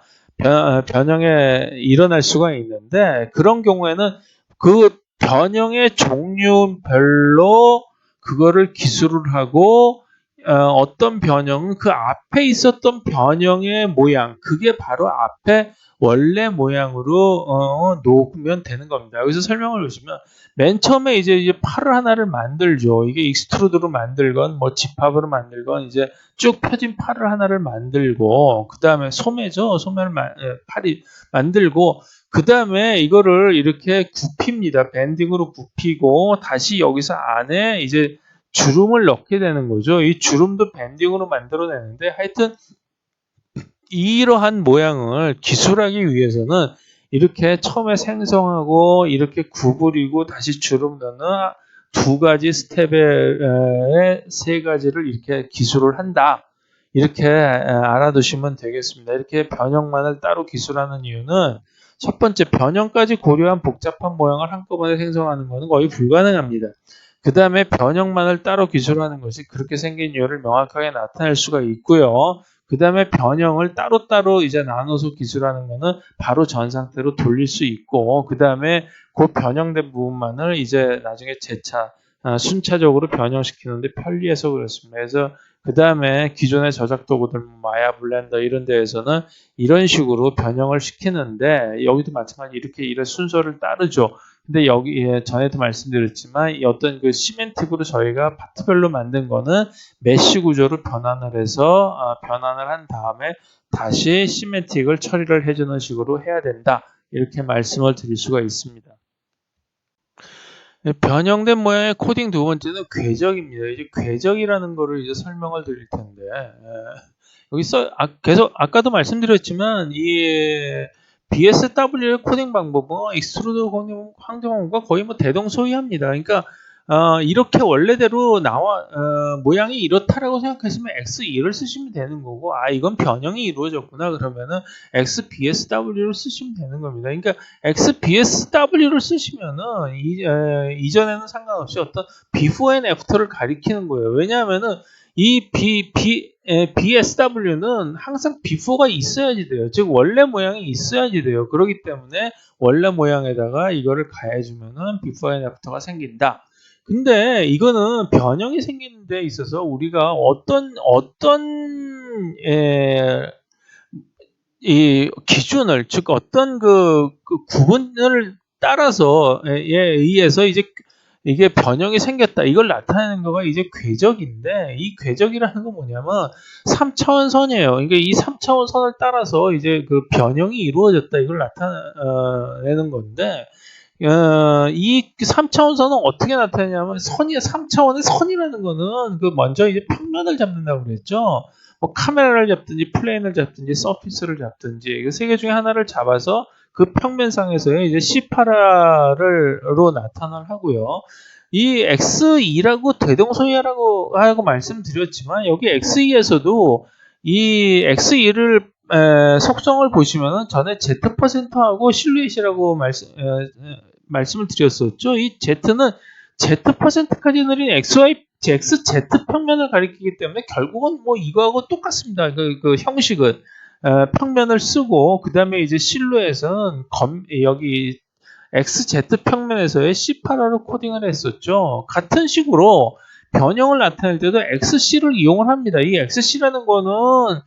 변형에 일어날 수가 있는데 그런 경우에는 그 변형의 종류별로 그거를 기술을 하고 어떤 변형은 그 앞에 있었던 변형의 모양 그게 바로 앞에 원래 모양으로 놓으면 되는 겁니다. 여기서 설명을 보시면 맨 처음에 이제 팔을 하나를 만들죠. 이게 익스트루드로 만들건 뭐 집합으로 만들건 이제 쭉 펴진 팔을 하나를 만들고 그 다음에 소매죠. 소매를 팔이 만들고 그 다음에 이거를 이렇게 굽힙니다. 밴딩으로 굽히고 다시 여기서 안에 이제 주름을 넣게 되는 거죠. 이 주름도 밴딩으로 만들어내는데 하여튼 이러한 모양을 기술하기 위해서는 이렇게 처음에 생성하고 이렇게 구부리고 다시 주름 넣는 두 가지 스텝의 세 가지를 이렇게 기술을 한다. 이렇게 알아두시면 되겠습니다. 이렇게 변형만을 따로 기술하는 이유는 첫 번째 변형까지 고려한 복잡한 모양을 한꺼번에 생성하는 것은 거의 불가능합니다. 그 다음에 변형만을 따로 기술하는 것이 그렇게 생긴 이유를 명확하게 나타낼 수가 있고요. 그 다음에 변형을 따로따로 이제 나눠서 기술하는 거는 바로 전 상태로 돌릴 수 있고, 그 다음에 그 변형된 부분만을 이제 나중에 재차, 순차적으로 변형시키는데 편리해서 그렇습니다. 그래서 그 다음에 기존의 저작 도구들, 마야, 블렌더 이런 데에서는 이런 식으로 변형을 시키는데, 여기도 마찬가지 이렇게 이런 순서를 따르죠. 근데 여기 전에도 말씀드렸지만 어떤 그 시멘틱으로 저희가 파트별로 만든 거는 메쉬 구조로 변환을 해서 변환을 한 다음에 다시 시멘틱을 처리를 해주는 식으로 해야 된다. 이렇게 말씀을 드릴 수가 있습니다. 변형된 모양의 코딩 두 번째는 궤적입니다. 이제 궤적이라는 거를 이제 설명을 드릴 텐데, 여기서 계속 아까도 말씀드렸지만 이 BSW의 코딩 방법은 익스트루드 황정원과 거의 뭐 대동소이합니다. 그러니까 이렇게 원래대로 모양이 이렇다라고 생각하시면 X2를 쓰시면 되는 거고, 이건 변형이 이루어졌구나 그러면은 XBSW를 쓰시면 되는 겁니다. 그러니까 XBSW를 쓰시면은 이전에는 상관없이 어떤 before and after를 가리키는 거예요. 왜냐하면은 이 BSW는 항상 before가 있어야지 돼요. 즉 원래 모양이 있어야지 돼요. 그렇기 때문에 원래 모양에다가 이거를 가해주면은 before and after가 생긴다. 근데 이거는 변형이 생기는 데 있어서 우리가 어떤 이 기준을, 즉 어떤 그 구분을 따라서 의해서 이제 이게 변형이 생겼다, 이걸 나타내는 거가 이제 궤적인데, 이 궤적이라는 건 뭐냐면 3차원 선이에요. 그러니까 이 3차원 선을 따라서 이제 그 변형이 이루어졌다, 이걸 나타내는 건데, 이 3차원 선은 어떻게 나타내냐면 3차원의 선이라는 거는 그 먼저 이제 평면을 잡는다고 그랬죠. 뭐 카메라를 잡든지 플레인을 잡든지 서피스를 잡든지 이 세 개 중에 하나를 잡아서 그 평면상에서의 이제 C8R로 나타날 하고요. 이 X2라고 대동소이하라고 하고 말씀드렸지만 여기 X2에서도 이 X2를 속성을 보시면은 전에 Z%하고 실루엣이라고 말씀을 드렸었죠. 이 Z는 Z%까지 느린 XZ 평면을 가리키기 때문에 결국은 뭐 이거하고 똑같습니다. 그 형식은 평면을 쓰고 그 다음에 이제 실루엣은 여기 XZ 평면에서의 C8R로 코딩을 했었죠. 같은 식으로 변형을 나타낼 때도 XC를 이용을 합니다. 이 XC라는 거는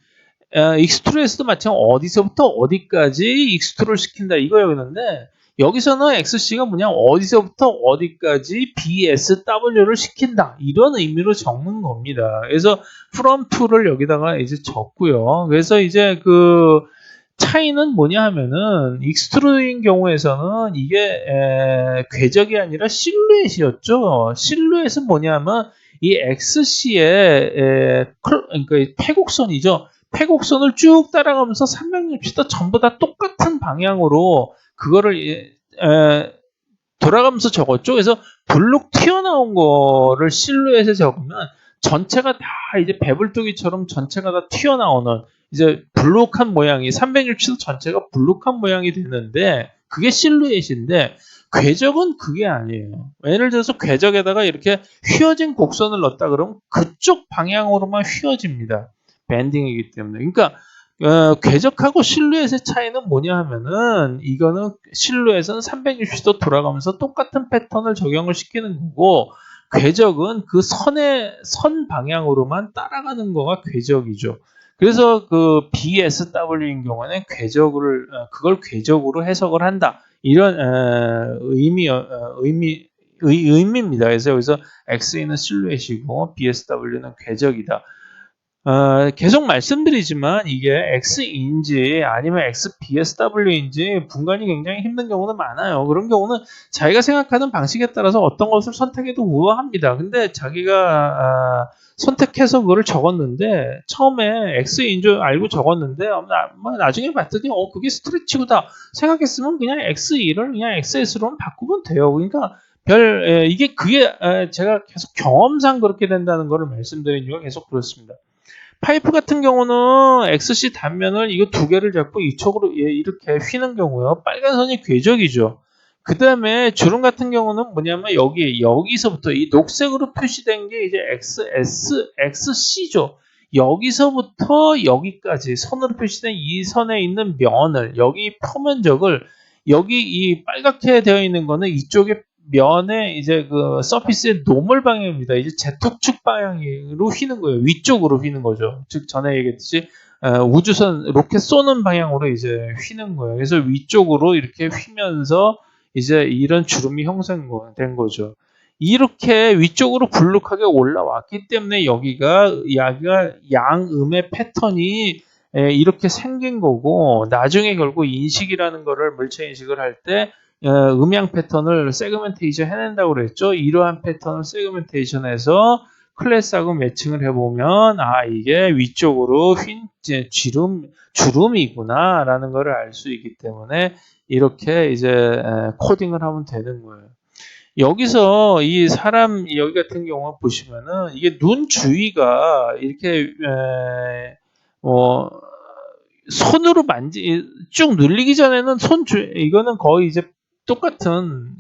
익스트루에서도 마찬가지로 어디서부터 어디까지 익스트루를 시킨다 이거였는데, 여기서는 XC가 뭐냐, 어디서부터 어디까지 BSW를 시킨다 이런 의미로 적는 겁니다. 그래서 from to를 여기다가 이제 적고요. 그래서 이제 그 차이는 뭐냐 하면은 익스트루드인 경우에서는 이게 궤적이 아니라 실루엣이었죠. 실루엣은 뭐냐면 이 XC의 그러니까 패곡선이죠. 패곡선을 쭉 따라가면서 360도 전부 다 똑같은 방향으로 그거를 돌아가면서 적었죠. 그래서 블록 튀어나온 거를 실루엣에 적으면 전체가 다 이제 배불뚝이처럼 전체가 다 튀어나오는 이제 블록한 모양이 360도 전체가 블록한 모양이 되는데 그게 실루엣인데, 궤적은 그게 아니에요. 예를 들어서 궤적에다가 이렇게 휘어진 곡선을 넣었다 그러면 그쪽 방향으로만 휘어집니다. 밴딩이기 때문에. 그러니까 궤적하고 실루엣의 차이는 뭐냐 하면은 이거는 실루엣은 360도 돌아가면서 똑같은 패턴을 적용을 시키는 거고, 궤적은 그 선 방향으로만 따라가는 거가 궤적이죠. 그래서 그 BSW인 경우는 그걸 궤적으로 해석을 한다. 이런 의미입니다. 그래서 여기서 X는 실루엣이고 BSW는 궤적이다. 계속 말씀드리지만 이게 X인지 아니면 XBSW인지 분간이 굉장히 힘든 경우는 많아요. 그런 경우는 자기가 생각하는 방식에 따라서 어떤 것을 선택해도 우아합니다. 근데 자기가 선택해서 그거를 적었는데 처음에 X인 줄 알고 적었는데 나중에 봤더니 그게 스트레치구나 생각했으면 그냥 X2를 그냥 XS로만 바꾸면 돼요. 그러니까 그게 제가 계속 경험상 그렇게 된다는 거를 말씀드린 이유가 계속 그렇습니다. 파이프 같은 경우는 XC 단면을 이거 두 개를 잡고 이쪽으로 이렇게 휘는 경우요. 빨간 선이 궤적이죠. 그 다음에 주름 같은 경우는 뭐냐면 여기서부터 이 녹색으로 표시된 게 이제 XC죠. 여기서부터 여기까지 선으로 표시된 이 선에 있는 면을, 여기 표면적을, 여기 이 빨갛게 되어 있는 거는 이쪽에 면에 이제 그 서피스의 노멀 방향입니다. 이제 제톡축 방향으로 휘는 거예요. 위쪽으로 휘는 거죠. 즉 전에 얘기했듯이 우주선 로켓 쏘는 방향으로 이제 휘는 거예요. 그래서 위쪽으로 이렇게 휘면서 이제 이런 주름이 형성된 거죠. 이렇게 위쪽으로 불룩하게 올라왔기 때문에 여기가 양음의 패턴이 이렇게 생긴 거고, 나중에 결국 인식이라는 거를 물체 인식을 할 때 음양 패턴을 세그멘테이션 해낸다고 그랬죠. 이러한 패턴을 세그멘테이션해서 클래스하고 매칭을 해보면 이게 위쪽으로 휜 주름이구나 라는 것을 알 수 있기 때문에 이렇게 이제 코딩을 하면 되는 거예요. 여기서 이 사람 여기 같은 경우 보시면은 이게 눈 주위가 이렇게 손으로 쭉 눌리기 전에는 이거는 거의 이제 똑같은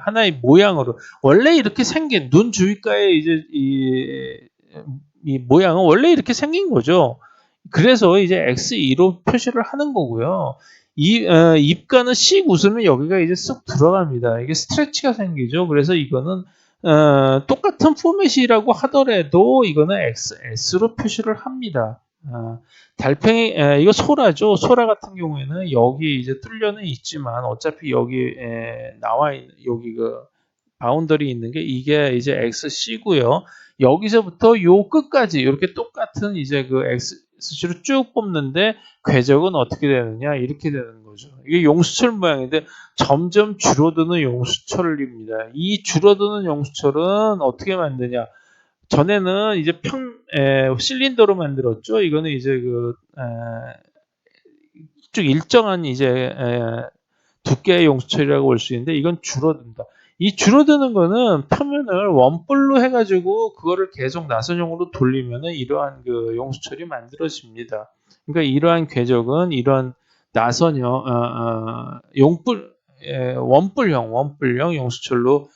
하나의 모양으로 원래 이렇게 생긴 눈 주위가에 이제 이 모양은 원래 이렇게 생긴 거죠. 그래서 이제 X2로 표시를 하는 거고요. 입가는 씩 웃으면 여기가 이제 쏙 들어갑니다. 이게 스트레치가 생기죠. 그래서 이거는 똑같은 포맷이라고 하더라도 이거는 S로 표시를 합니다. 달팽이 이거 소라죠. 소라 같은 경우에는 여기 이제 뚫려는 있지만 어차피 여기 나와 있는 여기 그 바운더리 있는 게 이게 이제 XC고요. 여기서부터 요 끝까지 이렇게 똑같은 이제 그 XC로 쭉 뽑는데 궤적은 어떻게 되느냐 이렇게 되는 거죠. 이게 용수철 모양인데 점점 줄어드는 용수철입니다. 이 줄어드는 용수철은 어떻게 만드냐? 전에는 이제 실린더로 만들었죠. 이거는 이제 쭉 일정한 이제 두께의 용수철이라고 볼 수 있는데 이건 줄어든다. 이 줄어드는 거는 표면을 원뿔로 해가지고 그거를 계속 나선형으로 돌리면은 이러한 그 용수철이 만들어집니다. 그러니까 이러한 궤적은 이러한 나선형 원뿔형 용수철로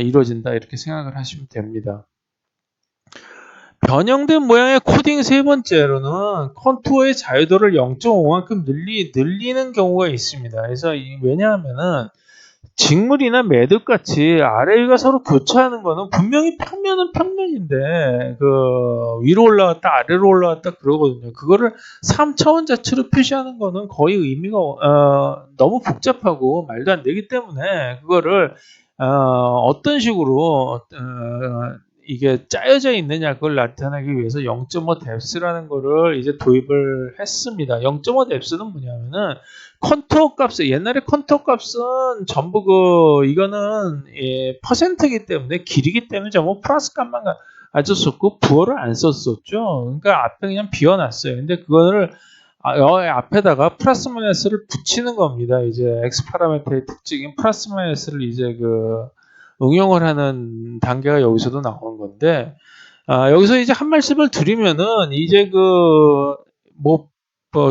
이루어진다 이렇게 생각을 하시면 됩니다. 변형된 모양의 코딩 세 번째로는 컨투어의 자유도를 0.5만큼 늘리는 경우가 있습니다. 그래서 왜냐하면은 직물이나 매듭같이 아래 위가 서로 교차하는 거는 분명히 평면은 평면인데 위로 올라갔다 아래로 올라갔다 그러거든요. 그거를 3차원 자체로 표시하는 거는 거의 의미가 너무 복잡하고 말도 안 되기 때문에 그거를 어떤 식으로 이게 짜여져 있느냐 그걸 나타내기 위해서 0.5 뎁스라는 거를 이제 도입을 했습니다. 0.5 뎁스는 뭐냐면은 컨투어 값 옛날에 컨투어 값은 전부 이거는 퍼센트이기 때문에 길이기 때문에 전부 플러스 값만 가졌었고 부호를 안 썼었죠. 그러니까 앞에 그냥 비워놨어요. 근데 그거를 앞에다가 플러스 마이너스를 붙이는 겁니다. 이제 X 파라미터의 특징인 플러스 마이너스를 이제 응용을 하는 단계가 여기서도 나오는 건데, 여기서 이제 한 말씀을 드리면은, 이제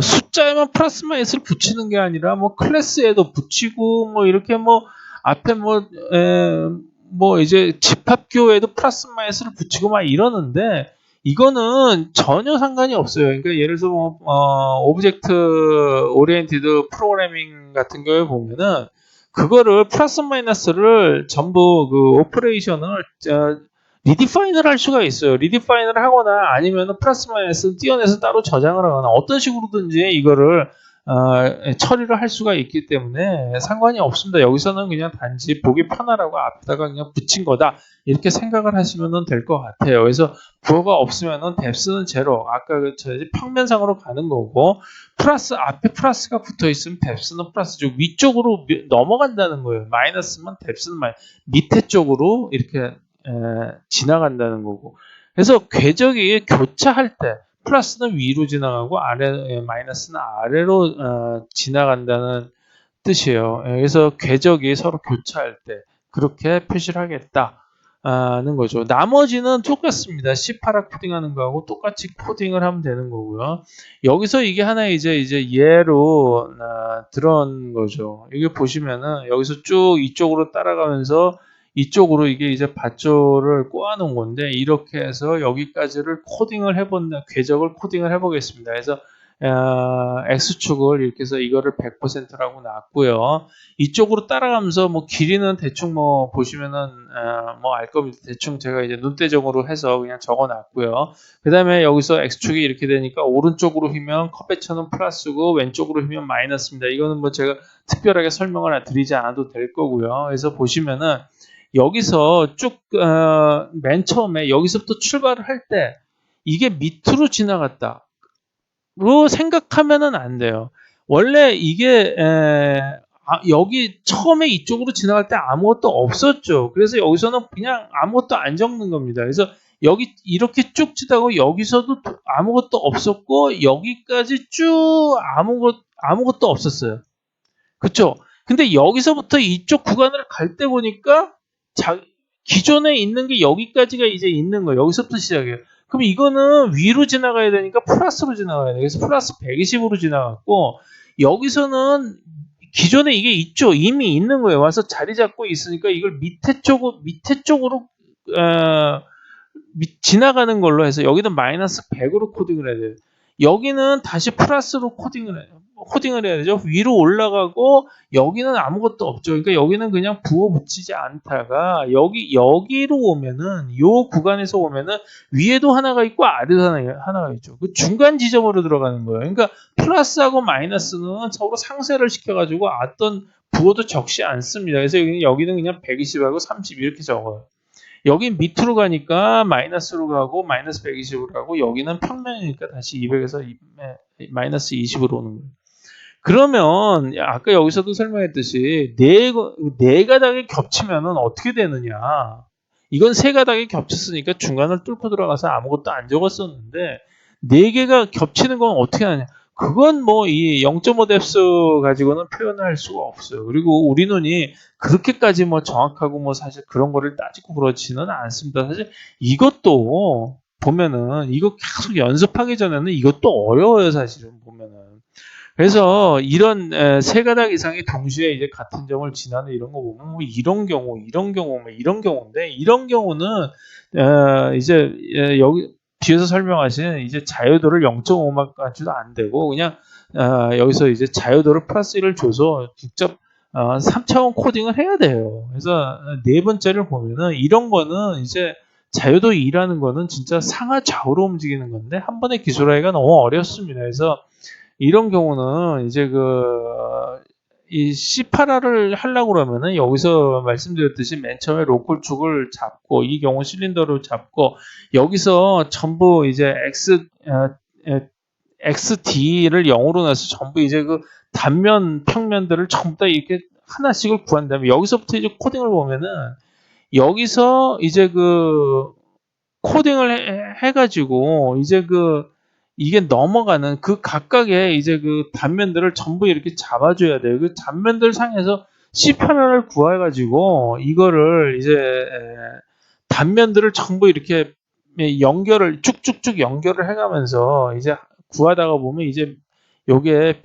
숫자에만 플러스 마이너스를 붙이는 게 아니라, 클래스에도 붙이고, 이렇게 앞에 이제 집합교에도 플러스 마이너스를 붙이고 막 이러는데, 이거는 전혀 상관이 없어요. 그러니까 예를 들어서 오브젝트 오리엔티드 프로그래밍 같은 경우에 보면은, 그거를 플러스 마이너스를 전부 오퍼레이션을 리디파인을 할 수가 있어요. 리디파인을 하거나 아니면 플러스 마이너스 띄어내서 따로 저장을 하거나 어떤 식으로든지 이거를 처리를 할 수가 있기 때문에 상관이 없습니다. 여기서는 그냥 단지 보기 편하라고 앞에다가 그냥 붙인 거다 이렇게 생각을 하시면 될 것 같아요. 그래서 부호가 없으면은 뎁스는 제로 아까 평면상으로 가는 거고 앞에 플러스가 붙어 있으면 뎁스는 플러스죠. 위쪽으로 넘어간다는 거예요. 마이너스면 뎁스는 밑에 쪽으로 이렇게 지나간다는 거고. 그래서 궤적이 교차할 때 플러스는 위로 지나가고 마이너스는 아래로 지나간다는 뜻이에요. 그래서 궤적이 서로 교차할 때 그렇게 표시를 하겠다는 거죠. 나머지는 똑같습니다. C8 코딩하는 거하고 똑같이 코딩을 하면 되는 거고요. 여기서 이게 하나 이제 예로 들어온 거죠. 이게 보시면은 여기서 쭉 이쪽으로 따라가면서 이쪽으로 이게 이제 밧줄을 꼬아놓은 건데 이렇게 해서 여기까지를 코딩을 해본다. 궤적을 코딩을 해보겠습니다. 그래서 X축을 이렇게 해서 이거를 100%라고 놨고요. 이쪽으로 따라가면서 길이는 대충 보시면은 알 겁니다. 대충 제가 이제 눈대중으로 해서 그냥 적어놨고요. 그 다음에 여기서 X축이 이렇게 되니까 오른쪽으로 휘면 커베처는 플러스고 왼쪽으로 휘면 마이너스입니다. 이거는 제가 특별하게 설명을 드리지 않아도 될 거고요. 그래서 보시면은 여기서 쭉 맨 처음에 여기서부터 출발을 할 때 이게 밑으로 지나갔다 로 생각하면은 안 돼요. 원래 이게 여기 처음에 이쪽으로 지나갈 때 아무것도 없었죠. 그래서 여기서는 그냥 아무것도 안 적는 겁니다. 그래서 여기 이렇게 쭉 지나고 여기서도 아무것도 없었고 여기까지 쭉 아무것도 없었어요. 그쵸? 근데 여기서부터 이쪽 구간을 갈 때 보니까 기존에 있는 게 여기까지가 이제 있는 거예요. 여기서부터 시작해요. 그럼 이거는 위로 지나가야 되니까 플러스로 지나가야 돼요. 그래서 플러스 120으로 지나갔고 여기서는 기존에 이게 있죠. 이미 있는 거예요. 와서 자리 잡고 있으니까 이걸 밑에 쪽으로 지나가는 걸로 해서 여기는 마이너스 100으로 코딩을 해야 돼요. 여기는 다시 플러스로 코딩을 해야 되죠. 위로 올라가고 여기는 아무것도 없죠. 그러니까 여기는 그냥 부어 붙이지 않다가 여기로 오면은 요 구간에서 오면은 위에도 하나가 있고 아래도 하나가 있죠. 그 중간 지점으로 들어가는 거예요. 그러니까 플러스하고 마이너스는 서로 상쇄를 시켜가지고 어떤 부어도 적시 않습니다. 그래서 여기는 그냥 120하고 30 이렇게 적어요. 여긴 밑으로 가니까 마이너스로 가고 마이너스 120으로 가고 여기는 평면이니까 다시 200에서 마이너스 20으로 오는 거예요. 그러면 아까 여기서도 설명했듯이 네 가닥이 겹치면은 어떻게 되느냐? 이건 세 가닥이 겹쳤으니까 중간을 뚫고 들어가서 아무것도 안 적었었는데 네 개가 겹치는 건 어떻게 하냐? 그건 뭐 이 0.5 뎁스 가지고는 표현할 수가 없어요. 그리고 우리 눈이 그렇게까지 뭐 정확하고 뭐 사실 그런 거를 따지고 그렇지는 않습니다. 사실 이것도 보면은 이거 계속 연습하기 전에는 이것도 어려워요. 사실은 보면은. 그래서 이런 세 가닥 이상이 동시에 이제 같은 점을 지나는 이런 거 보면 뭐 이런 경우 뭐 이런 경우인데 이런 경우는 이제 여기 뒤에서 설명하신 이제 자유도를 0.5만까지도 안 되고 그냥 여기서 이제 자유도를 플러스 1을 줘서 직접 3차원 코딩을 해야 돼요. 그래서 네 번째를 보면은 이런 거는 이제 자유도 2라는 거는 진짜 상하 좌우로 움직이는 건데 한 번에 기술하기가 너무 어렵습니다. 그래서 이런 경우는 이제 이 C8R을 하려고 그러면은 여기서 말씀드렸듯이 맨 처음에 로컬 축을 잡고 이 경우 실린더를 잡고 여기서 전부 이제 XD를 0으로 놔서 전부 이제 그 단면 평면들을 전부 다 이렇게 하나씩을 구한 다음에 여기서부터 이제 코딩을 보면은 여기서 이제 코딩을 해가지고 이제 이게 넘어가는 그 각각의 이제 단면들을 전부 이렇게 잡아줘야 돼요. 그 단면들 상에서 C8R을 구해가지고 이거를 이제 단면들을 전부 이렇게 연결을 쭉쭉쭉 연결을 해가면서 이제 구하다가 보면 이제 요게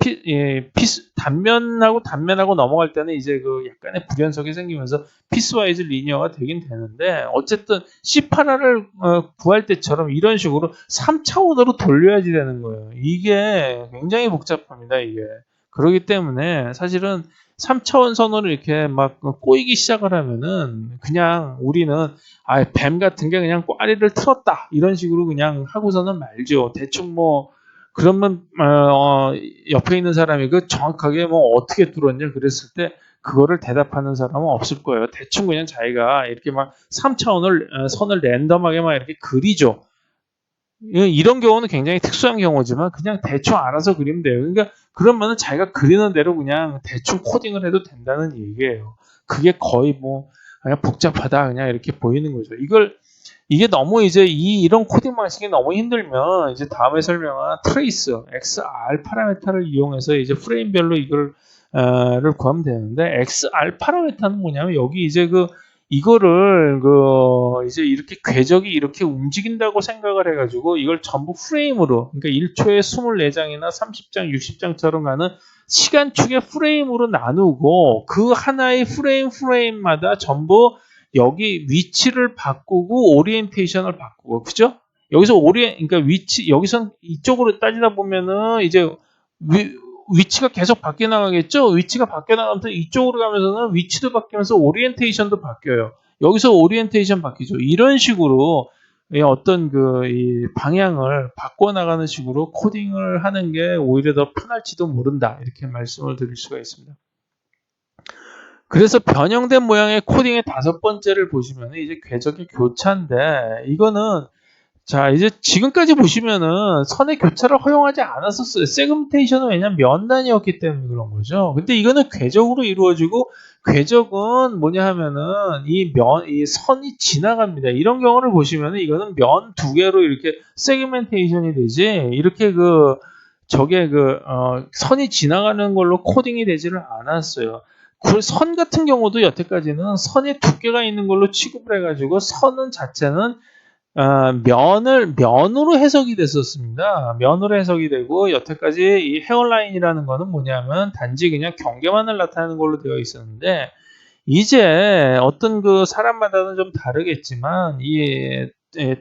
단면하고 넘어갈 때는 이제 약간의 불연속이 생기면서 피스와이즈 리니어가 되긴 되는데 어쨌든 C8R을 구할 때처럼 이런 식으로 3차원으로 돌려야지 되는 거예요. 이게 굉장히 복잡합니다. 이게 그렇기 때문에 사실은 3차원 선으로 이렇게 막 꼬이기 시작을 하면은 그냥 우리는 뱀 같은 게 그냥 꽈리를 틀었다 이런 식으로 그냥 하고서는 말죠. 대충 뭐 그러면 옆에 있는 사람이 정확하게 뭐 어떻게 뚫었냐 그랬을 때 그거를 대답하는 사람은 없을 거예요. 대충 그냥 자기가 이렇게 막 3차원을 선을 랜덤하게 막 이렇게 그리죠. 이런 경우는 굉장히 특수한 경우지만 그냥 대충 알아서 그리면 돼요. 그러니까 그러면은 자기가 그리는 대로 그냥 대충 코딩을 해도 된다는 얘기예요. 그게 거의 뭐 그냥 복잡하다 그냥 이렇게 보이는 거죠. 이게 너무 이제 이런 코딩 방식이 너무 힘들면 이제 다음에 설명한 트레이스 XR 파라메타를 이용해서 이제 프레임별로 를 구하면 되는데 XR 파라메타는 뭐냐면 여기 이제 이거를 이제 이렇게 궤적이 이렇게 움직인다고 생각을 해가지고 이걸 전부 프레임으로 그러니까 1초에 24장이나 30장, 60장처럼 가는 시간축의 프레임으로 나누고 그 하나의 프레임마다 전부 여기 위치를 바꾸고 오리엔테이션을 바꾸고 그죠? 여기서 그러니까 여기선 이쪽으로 따지다 보면은 이제 위치가 계속 바뀌어 나가겠죠? 위치가 바뀌어 나가면서 이쪽으로 가면서는 위치도 바뀌면서 오리엔테이션도 바뀌어요. 여기서 오리엔테이션 바뀌죠. 이런 식으로 어떤 이 방향을 바꿔 나가는 식으로 코딩을 하는 게 오히려 더 편할지도 모른다. 이렇게 말씀을 드릴 수가 있습니다. 그래서 변형된 모양의 코딩의 5번째를 보시면 이제 궤적의 교차인데 이거는 자, 이제 지금까지 보시면은 선의 교차를 허용하지 않았었어요. 세그멘테이션은 왜냐면 면 단위였기 때문에 그런 거죠. 근데 이거는 궤적으로 이루어지고, 궤적은 뭐냐 하면은 이 선이 지나갑니다. 이런 경우를 보시면은 이거는 면 두 개로 이렇게 세그멘테이션이 되지, 이렇게 선이 지나가는 걸로 코딩이 되지를 않았어요. 그 선 같은 경우도 여태까지는 선의 두께가 있는 걸로 취급을 해가지고 선은 자체는 면으로 해석이 됐었습니다. 면으로 해석이 되고, 여태까지 이 헤어라인이라는 거는 뭐냐면 단지 그냥 경계만을 나타내는 걸로 되어 있었는데, 이제 어떤 사람마다는 좀 다르겠지만,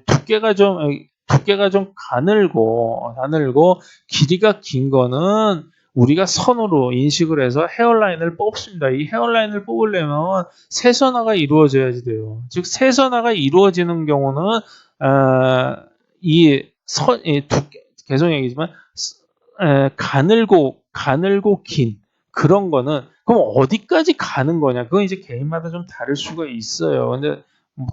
두께가 좀 가늘고, 길이가 긴 거는 우리가 선으로 인식을 해서 헤어라인을 뽑습니다. 이 헤어라인을 뽑으려면 세선화가 이루어져야지 돼요. 즉, 세선화가 이루어지는 경우는, 계속 얘기지만, 가늘고 긴 그런 거는, 그럼 어디까지 가는 거냐? 그건 이제 개인마다 좀 다를 수가 있어요. 근데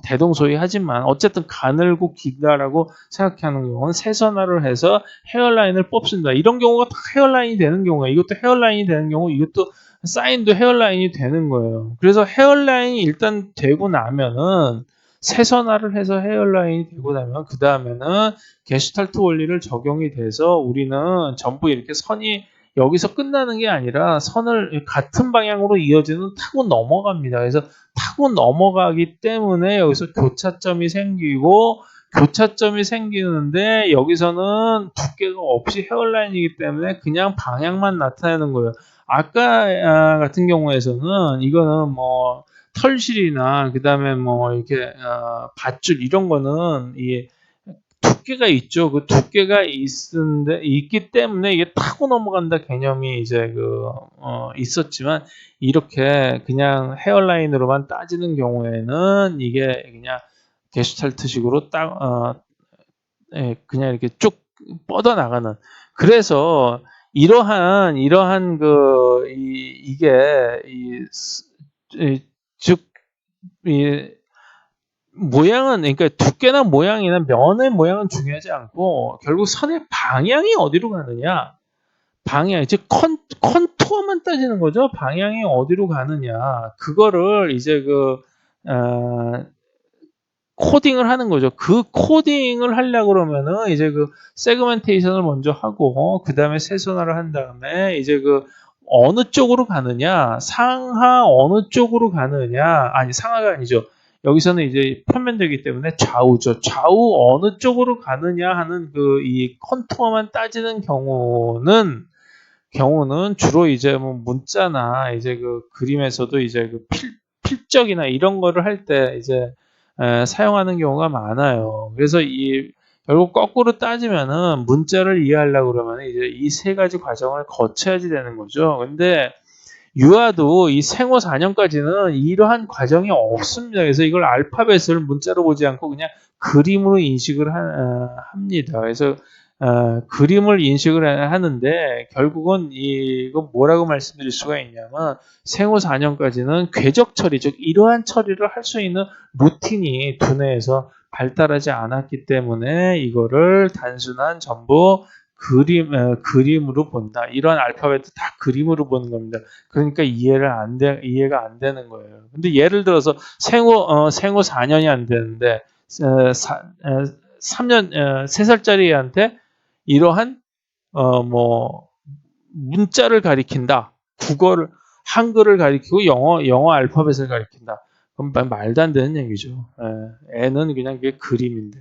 대동소이하지만 어쨌든 가늘고 길다라고 생각하는 경우는 세선화를 해서 헤어라인을 뽑습니다. 이런 경우가 다 헤어라인이 되는 경우예요. 이것도 헤어라인이 되는 경우, 이것도 사인도 헤어라인이 되는 거예요. 그래서 헤어라인이 일단 되고 나면은, 세선화를 해서 헤어라인이 되고 나면 그 다음에는 게슈탈트 원리를 적용이 돼서 우리는 전부 이렇게 선이 여기서 끝나는 게 아니라 선을 같은 방향으로 이어지는 타고 넘어갑니다. 그래서 타고 넘어가기 때문에 여기서 교차점이 생기는데, 여기서는 두께가 없이 헤어라인이기 때문에 그냥 방향만 나타내는 거예요. 아까 같은 경우에서는 이거는 뭐 털실이나 그 다음에 뭐 이렇게 밧줄 이런 거는 이 두께가 있죠. 그 두께가 있기 때문에 이게 타고 넘어간다 개념이 이제 있었지만, 이렇게 그냥 헤어라인으로만 따지는 경우에는 이게 그냥 게슈탈트식으로 그냥 이렇게 쭉 뻗어나가는. 그래서 이러한 이게 즉 모양은, 그러니까 두께나 모양이나 면의 모양은 중요하지 않고, 결국 선의 방향이 어디로 가느냐, 방향, 즉 컨투어만 따지는 거죠. 방향이 어디로 가느냐, 그거를 이제 코딩을 하는 거죠. 그 코딩을 하려고 그러면은 이제 세그멘테이션을 먼저 하고, 그 다음에 세선화를 한 다음에 이제 어느 쪽으로 가느냐, 상하 어느 쪽으로 가느냐, 아니 상하가 아니죠. 여기서는 이제 편면되기 때문에 좌우죠. 좌우 어느 쪽으로 가느냐 하는 이 컨투어만 따지는 경우는 주로 이제 뭐 문자나 이제 그림에서도 이제 필적이나 이런 거를 할 때 이제 사용하는 경우가 많아요. 그래서 결국 거꾸로 따지면은 문자를 이해하려고 그러면 이제 이 세 가지 과정을 거쳐야지 되는 거죠. 근데 유아도 이 생후 4년까지는 이러한 과정이 없습니다. 그래서 이걸 알파벳을 문자로 보지 않고 그냥 그림으로 인식을 합니다. 그래서 그림을 인식을 하는데, 결국은 이거 뭐라고 말씀드릴 수가 있냐면, 생후 4년까지는 궤적 처리, 즉 이러한 처리를 할 수 있는 루틴이 두뇌에서 발달하지 않았기 때문에 이거를 단순한 전부 그림으로 본다. 이런 알파벳도 다 그림으로 보는 겁니다. 그러니까 이해가 안 되는 거예요. 근데 예를 들어서 생후 4년이 안 되는데 3살짜리 애한테 이러한 뭐 문자를 가리킨다. 한글을 가리키고 영어 알파벳을 가리킨다. 그럼 말도 안 되는 얘기죠. 애는 그냥 그게 그림인데.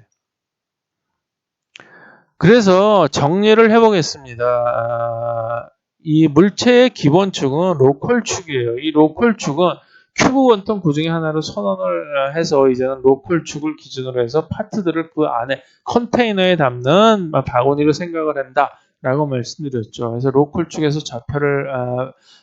그래서 정리를 해보겠습니다. 이 물체의 기본축은 로컬축이에요. 이 로컬축은 큐브 원통 구중의 하나로 선언을 해서 이제는 로컬축을 기준으로 해서 파트들을 그 안에 컨테이너에 담는 바구니로 생각을 한다라고 말씀드렸죠. 그래서 로컬축에서 좌표를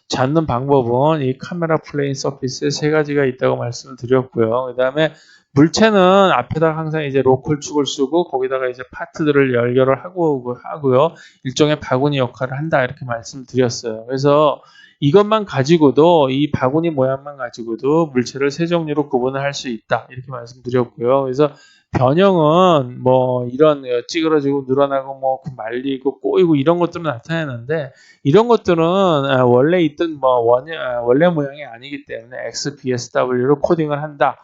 잡는 방법은 이 카메라 플레인 서피스에 세 가지가 있다고 말씀을 드렸고요. 그 다음에 물체는 앞에다가 항상 이제 로컬축을 쓰고 거기다가 이제 파트들을 연결을 하고요. 일종의 바구니 역할을 한다 이렇게 말씀드렸어요. 그래서 이것만 가지고도, 이 바구니 모양만 가지고도 물체를 세 종류로 구분을 할 수 있다 이렇게 말씀드렸고요. 그래서 변형은 뭐 이런 찌그러지고 늘어나고 뭐 말리고 꼬이고 이런 것들은 나타나는데 이런 것들은 원래 있던 뭐 원래 모양이 아니기 때문에 XBSW로 코딩을 한다.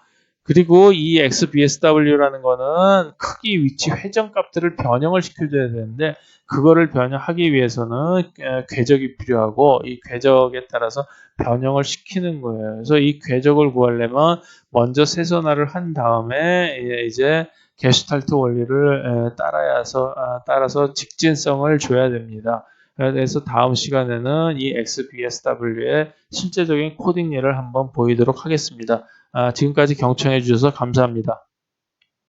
그리고 이 XBSW라는 거는 크기, 위치, 회전 값들을 변형을 시켜줘야 되는데 그거를 변형하기 위해서는 궤적이 필요하고 이 궤적에 따라서 변형을 시키는 거예요. 그래서 이 궤적을 구하려면 먼저 세선화를 한 다음에 이제 게슈탈트 원리를 따라서 직진성을 줘야 됩니다. 그래서 다음 시간에는 이 XBSW의 실제적인 코딩 예를 한번 보이도록 하겠습니다. 지금까지 경청해 주셔서 감사합니다.